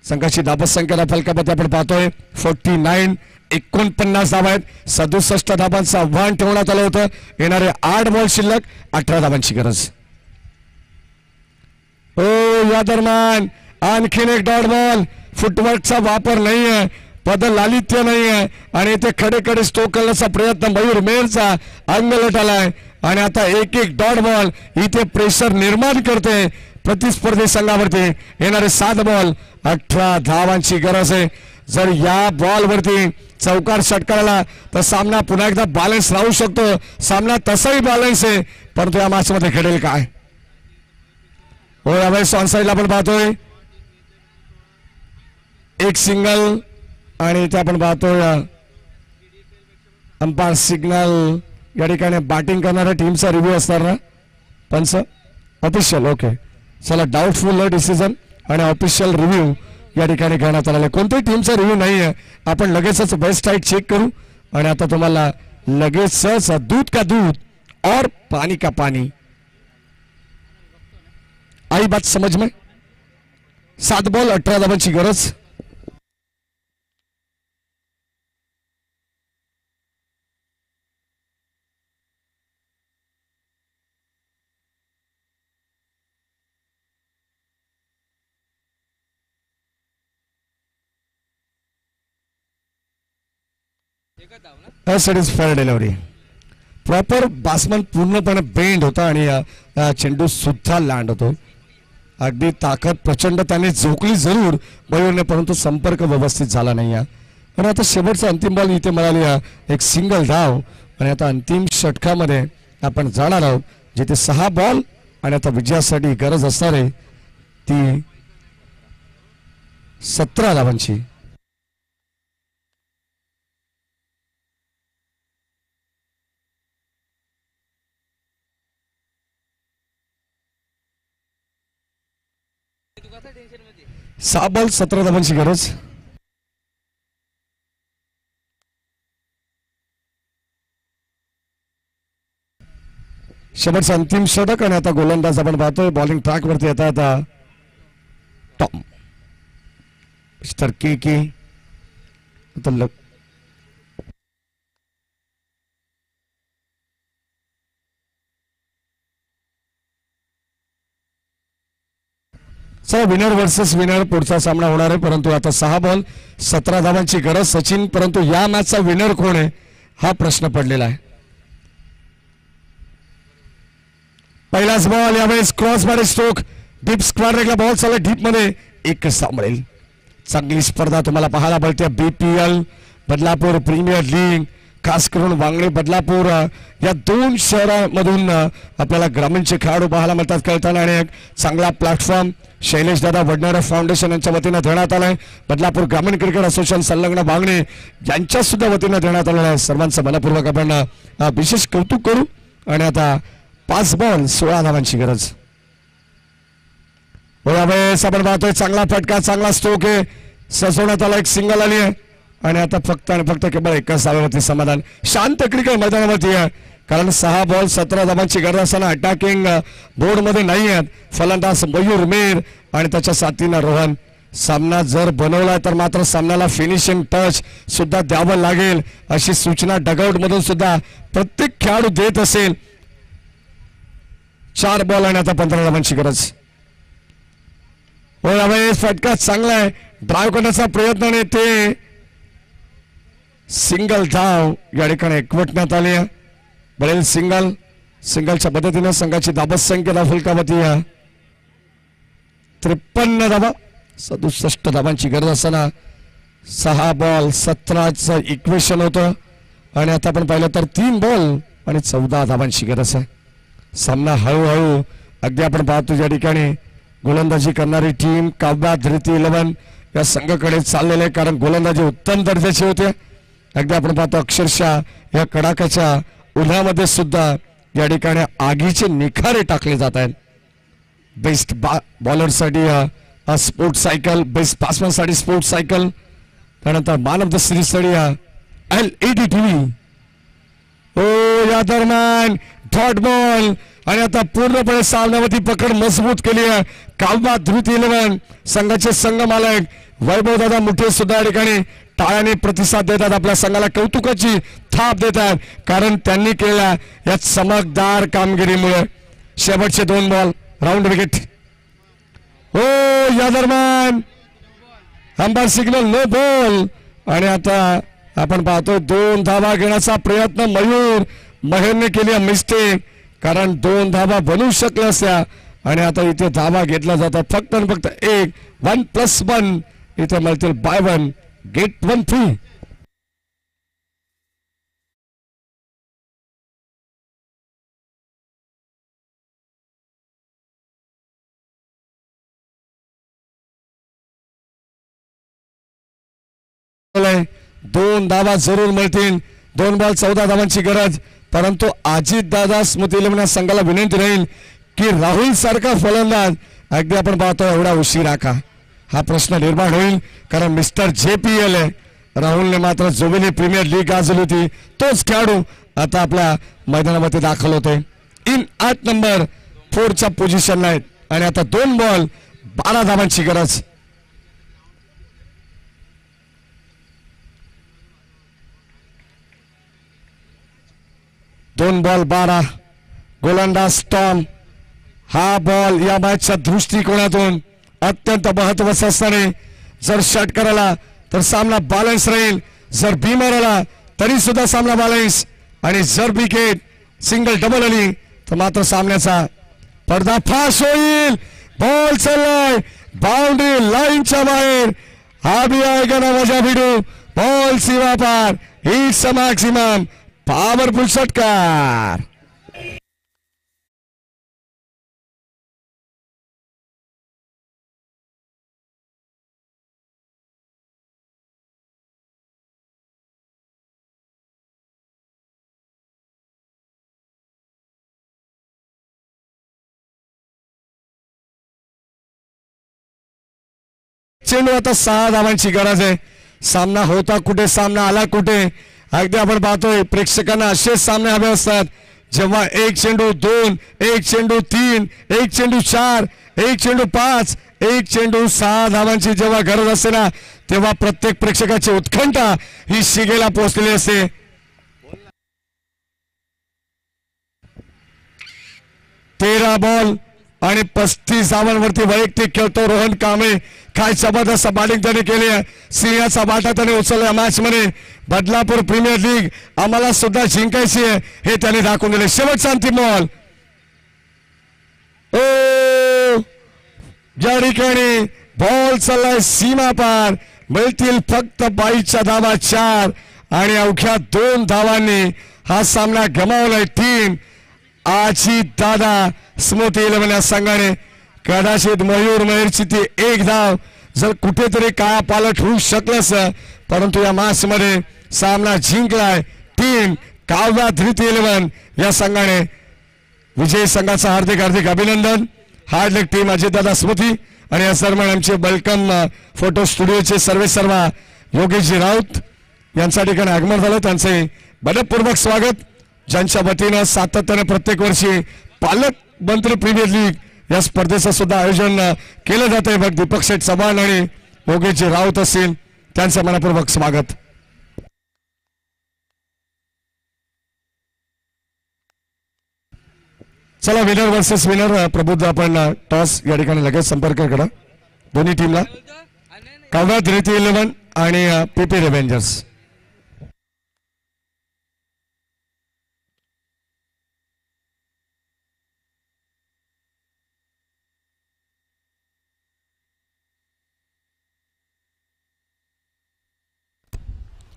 संघाची धाबत संख्येला फलकामध्ये आपण पाहतोय 49. 49 धावा आहेत. 67 धाबांचं आव्हान ठेवण्यात आलं होतं. येणारे 8 बॉल शिल्लक 18 धाबांची गरज. हो या दरम्यान आणखीन एक डॉट बॉल. फुटवर्कचा वापर नाहीये पद लालित्य नाहीये आणि ते खडे खडे स्टोक करण्याचा प्रयत्न मयूर मेहरचा अंगलट आलाय आणि आता एक एक डॉट बॉल इथे प्रेशर निर्माण करते प्रतिस्पर्धी संघावरती. येणारे 7 बॉल 18 धावांची गरज आहे. जर या बॉल वरती चौकार षटकाराला तर सामना पुन्हा एकदा बॅलन्स राहू शकतो. सामना तसाही बॅलन्स आहे परंतु या मॅच मध्ये घडेल काय. हो यावेळेस ऑन साईडला आपण पाहतोय एक सिंगल आणि इथे आपण पाहतोय अंपायर सिग्नल. या ठिकाणी बॅटिंग करणाऱ्या टीमचा रिव्ह्यू असणार ना पंच ऑफिशियल. ओके चला डाऊटफुल डिसिजन आणि ऑफिशियल रिव्ह्यू या ठिकाणी घेण्यात आलेला आहे. कोणत्याही टीमचा रिव्ह्यू नाही आहे. आपण लगेचच बेस्ट राईट चेक करू आणि आता तुम्हाला लगेचच दूध का दूध और पानी का पानी. आई बात समझ में. 7 बॉल 18 धावांची गरज. It is fair delivery. Proper batsman पूर्णपणे बेंड होता आणि चेंडू सुद्धा लँड होतो. अगदी ताकद प्रचंड त्याने झोकली जरूर मयूरने परंतु संपर्क व्यवस्थित झाला नाही. आणि आता शेवटचा अंतिम बॉल इथे मिळाली एक सिंगल धाव आणि आता अंतिम षटकामध्ये आपण जाणार आहोत जिथे 6 बॉल आणि आता विजयासाठी गरज असणार आहे ती 17 धावांची. सहा बॉल 17 धावांची गरज. शेवटचं अंतिम षटक आणि आता गोलंदाज आपण पाहतोय बॉलिंग ट्रॅक वरती येता आता टॉम मिस्टर के आता विनर वर्सेस विनर पुढचा सामना होणार आहे, परंतु आता 6 बॉल 17 धावांची गरज सचिन, परंतु या मॅचचा विनर कोण आहे हा प्रश्न पडलेला आहे. पहिलाच बॉल यावेळेस cross bar stroke deep square रेगला बॉल चालला डीप मध्ये एक सांभाळेल. चांगली स्पर्धा तुम्हाला पाहायला मिळते BPL बदलापूर प्रीमियर लीग, खास करून वांगणी बदलापूर या 2 शहरांमधून आपल्याला ग्रामीणचे खेळाडू पाहायला मिळतात खेळताना आणि एक चांगला प्लॅटफॉर्म शैलेश दादा वडनेरे फाउंडेशन यांच्या वतीनं देण्यात आलाय. बदलापूर ग्रामीण क्रिकेट असोसिएशन संलग्न वांगणी यांच्या सुद्धा वतीनं देण्यात आलेला आहे. सर्वांचं मनपूर्वक आपण विशेष कौतुक करू. आणि आता 5 बॉल 16 धावांची गरज. यावेळेस आपण पाहतोय चांगला फटका चांगला स्ट्रोक आहे, सजवण्यात आला, एक सिंगल आली आहे आणि आता फक्त आणि फक्त केवळ एकाच धावेवरती समाधान. शांत क्रिकेट मैदानावरती आहे, कारण 6 बॉल 17 धावांची गरज असताना अटॅकिंग बोर्ड मध्ये नाही आहेत. फलंदाज मयूर मीर आणि त्याच्या साथीनं रोहन. सामना जर बनवला तर मात्र सामन्याला फिनिशिंग टच सुद्धा द्यावं लागेल अशी सूचना डगआउट मधून सुद्धा प्रत्येक खेळाडू देत असेल. 4 बॉल आणि आता 15 धावांची गरज. यावेळेस फटका चांगला आहे, ड्राईव्ह करण्याचा प्रयत्न आणि ते सिंगल धाव या ठिकाणी एकवटण्यात आली आहे. बरेल सिंगलच्या पद्धतीने संघाची धाबत संख्या फुलकावती 53 धावा 67 धावांची गरज असताना 6 बॉल 17चं इक्वेशन होतं आणि आता आपण पाहिलं तर 3 बॉल आणि 14 धावांची गरज आहे. सामना हळूहळू अगदी आपण पाहतो या ठिकाणी गोलंदाजी करणारी टीम काव्या धृती 11 या संघाकडे चाललेले आहे, कारण गोलंदाजी उत्तम दर्जाची होते. अगदी आपण पाहतो अक्षरशः या कडाक्याच्या उन्हामध्ये सुद्धा या ठिकाणी आगीचे निखारे टाकले जात आहेत. बेस्ट बॉलरसाठी स्पोर्ट्स सायकल, बेस्ट बॅट्समॅनसाठी स्पोर्ट्स सायकल, त्यानंतर मॅन ऑफ द सिरीजसाठी LED TV. या दरम्यान डॉट बॉल आणि आता पूर्णपणे सामन्यावरती पकड मजबूत केली आहे. काव्या धृती 11 संघाचे संघ मालक वैभव दादा मुठे सुद्धा या ठिकाणी टाळ्याने प्रतिसाद देतात, आपल्या संघाला कौतुकाची थाप देतात, कारण त्यांनी केलेल्या या चमकदार कामगिरीमुळे. शेवटचे 2 बॉल राऊंड विकेट. या दरम्यान अंपायर सिग्नल नो बॉल आणि आता आपण पाहतो 2 धावा घेण्याचा प्रयत्न महेरने केली मिस्टेक, कारण 2 धावा बनवू शकल्या असत्या आणि आता इथे धावा घेतल्या जातात फक्त आणि फक्त 1+1 इथे मिळतील बाय 1 गेट 1 फ्री. दोन धावा जरूर मिळतील. 2 बॉल 14 धावांची गरज, परंतु अजित दादा स्मृती 11 संघाला विनंती राहील की राहुल सारखा फलंदाज अगदी आपण पाहतो एवढा उशिरा का, हा प्रश्न निर्माण होईल, कारण मिस्टर JPL आहे. राहुलने मात्र जुबिली प्रीमियर लीग गाजवली होती, तोच खेळाडू आता आपल्या मैदानामध्ये दाखल होते. इन 8 नंबर 4च्या पोझिशनला आहेत आणि आता 2 बॉल 12 धावांची गरज. दोन बॉल 12. गोलंदाज टॉम. हा बॉल या मॅचच्या दृष्टिकोनातून अत्यंत महत्वाचा असणारे. जर षटकार आला तर सामना बॅलन्स राहील, जर बीमर आला तरी सुद्धा सामना बॅलन्स, आणि जर विकेट सिंगल डबल आली तर मात्र सामन्याचा पर्दाफाश होईल. बॉल चाललाय बाउंड्री लाईनच्या बाहेर. हा भी आएगा ना मजा भिडू. बॉल सीमा पार. इट्स अ मॅक्सिमम पॉवरफुल षटकार. चेंडू आता 6 धावांची गरज आहे. सामना होता कुठे, सामना आला कुठे. अगदी आपण पाहतोय प्रेक्षकांना असेच सामने हवे असतात जेव्हा एक चेंडू 2, एक चेंडू 3, एक चेंडू 4, एक चेंडू 5, एक चेंडू 6 धावांची जेव्हा गरज असते ना तेव्हा प्रत्येक प्रेक्षकाची उत्कंठा ही शिगेला पोहोचलेली असते. 13 बॉल आणि 35 धावांवरती वैयक्तिक खेळतो रोहन कांबळे. काय जबरदस्त बॅटिंग त्याने केली आहे. सिंहाचा बाटा त्याने उचलला मॅच मध्ये. बदलापूर प्रीमियर लीग आम्हाला सुद्धा जिंकायची आहे हे त्याने दाखवून दिले. शेवटचा अंतिम बॉल. ओ या ठिकाणी बॉल चाललाय सीमा पार. मिळतील फक्त 22च्या धावा 4 आणि अवघ्या 2 धावांनी हा सामना गमावलाय टीम आजी दादा स्मृती 11 या संघाने. कदाचित मयूर मयूरची ती एक धाव जर कुठेतरी काय पालट होऊ शकलंच परंतु या मॅच मध्ये सामना जिंकलाय टीम काव्या धृती 11 या संघाने. विजय संघाचा हार्दिक हार्दिक अभिनंदन. हार्दिक टीम अजितदादा स्मृती आणि या दरम्यान आमचे वेलकम फोटो स्टुडिओचे सर्वेसर्वा योगेशजी राऊत यांच्या ठिकाणी आगमन झालं. त्यांचे मनपूर्वक स्वागत. ज्यांच्या वतीनं सातत्याने प्रत्येक वर्षी पालक मंत्री प्रीमियर लीग या स्पर्धेचं सुद्धा आयोजन केलं जातंय. बघ दीपक शेठ चव्हाण आणि योगेशजी राऊत असतील त्यांचं मनपूर्वक स्वागत. चला विनर वर्सेस विनर. प्रबुद्ध आपण टॉस या ठिकाणी लगेच संपर्क करा दोन्ही टीमला. काव्या धृती 11 आणि पीपी रेव्हेंजर्स.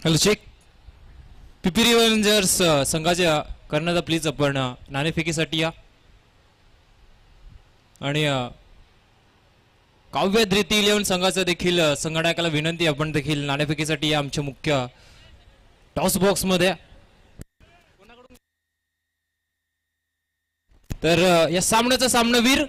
Hello check. पीपी रेव्हेंजर्स संघाच्या कर्णधा प्लीज आपण नाणेफेकीसाठी या. आणि काव्य धृती 11 संघाचा देखील संघनायकाला विनंती आपण देखील नाणेफेकीसाठी या आमच्या मुख्य टॉस बॉक्स मध्ये. तर या सामन्याचा सामनावीर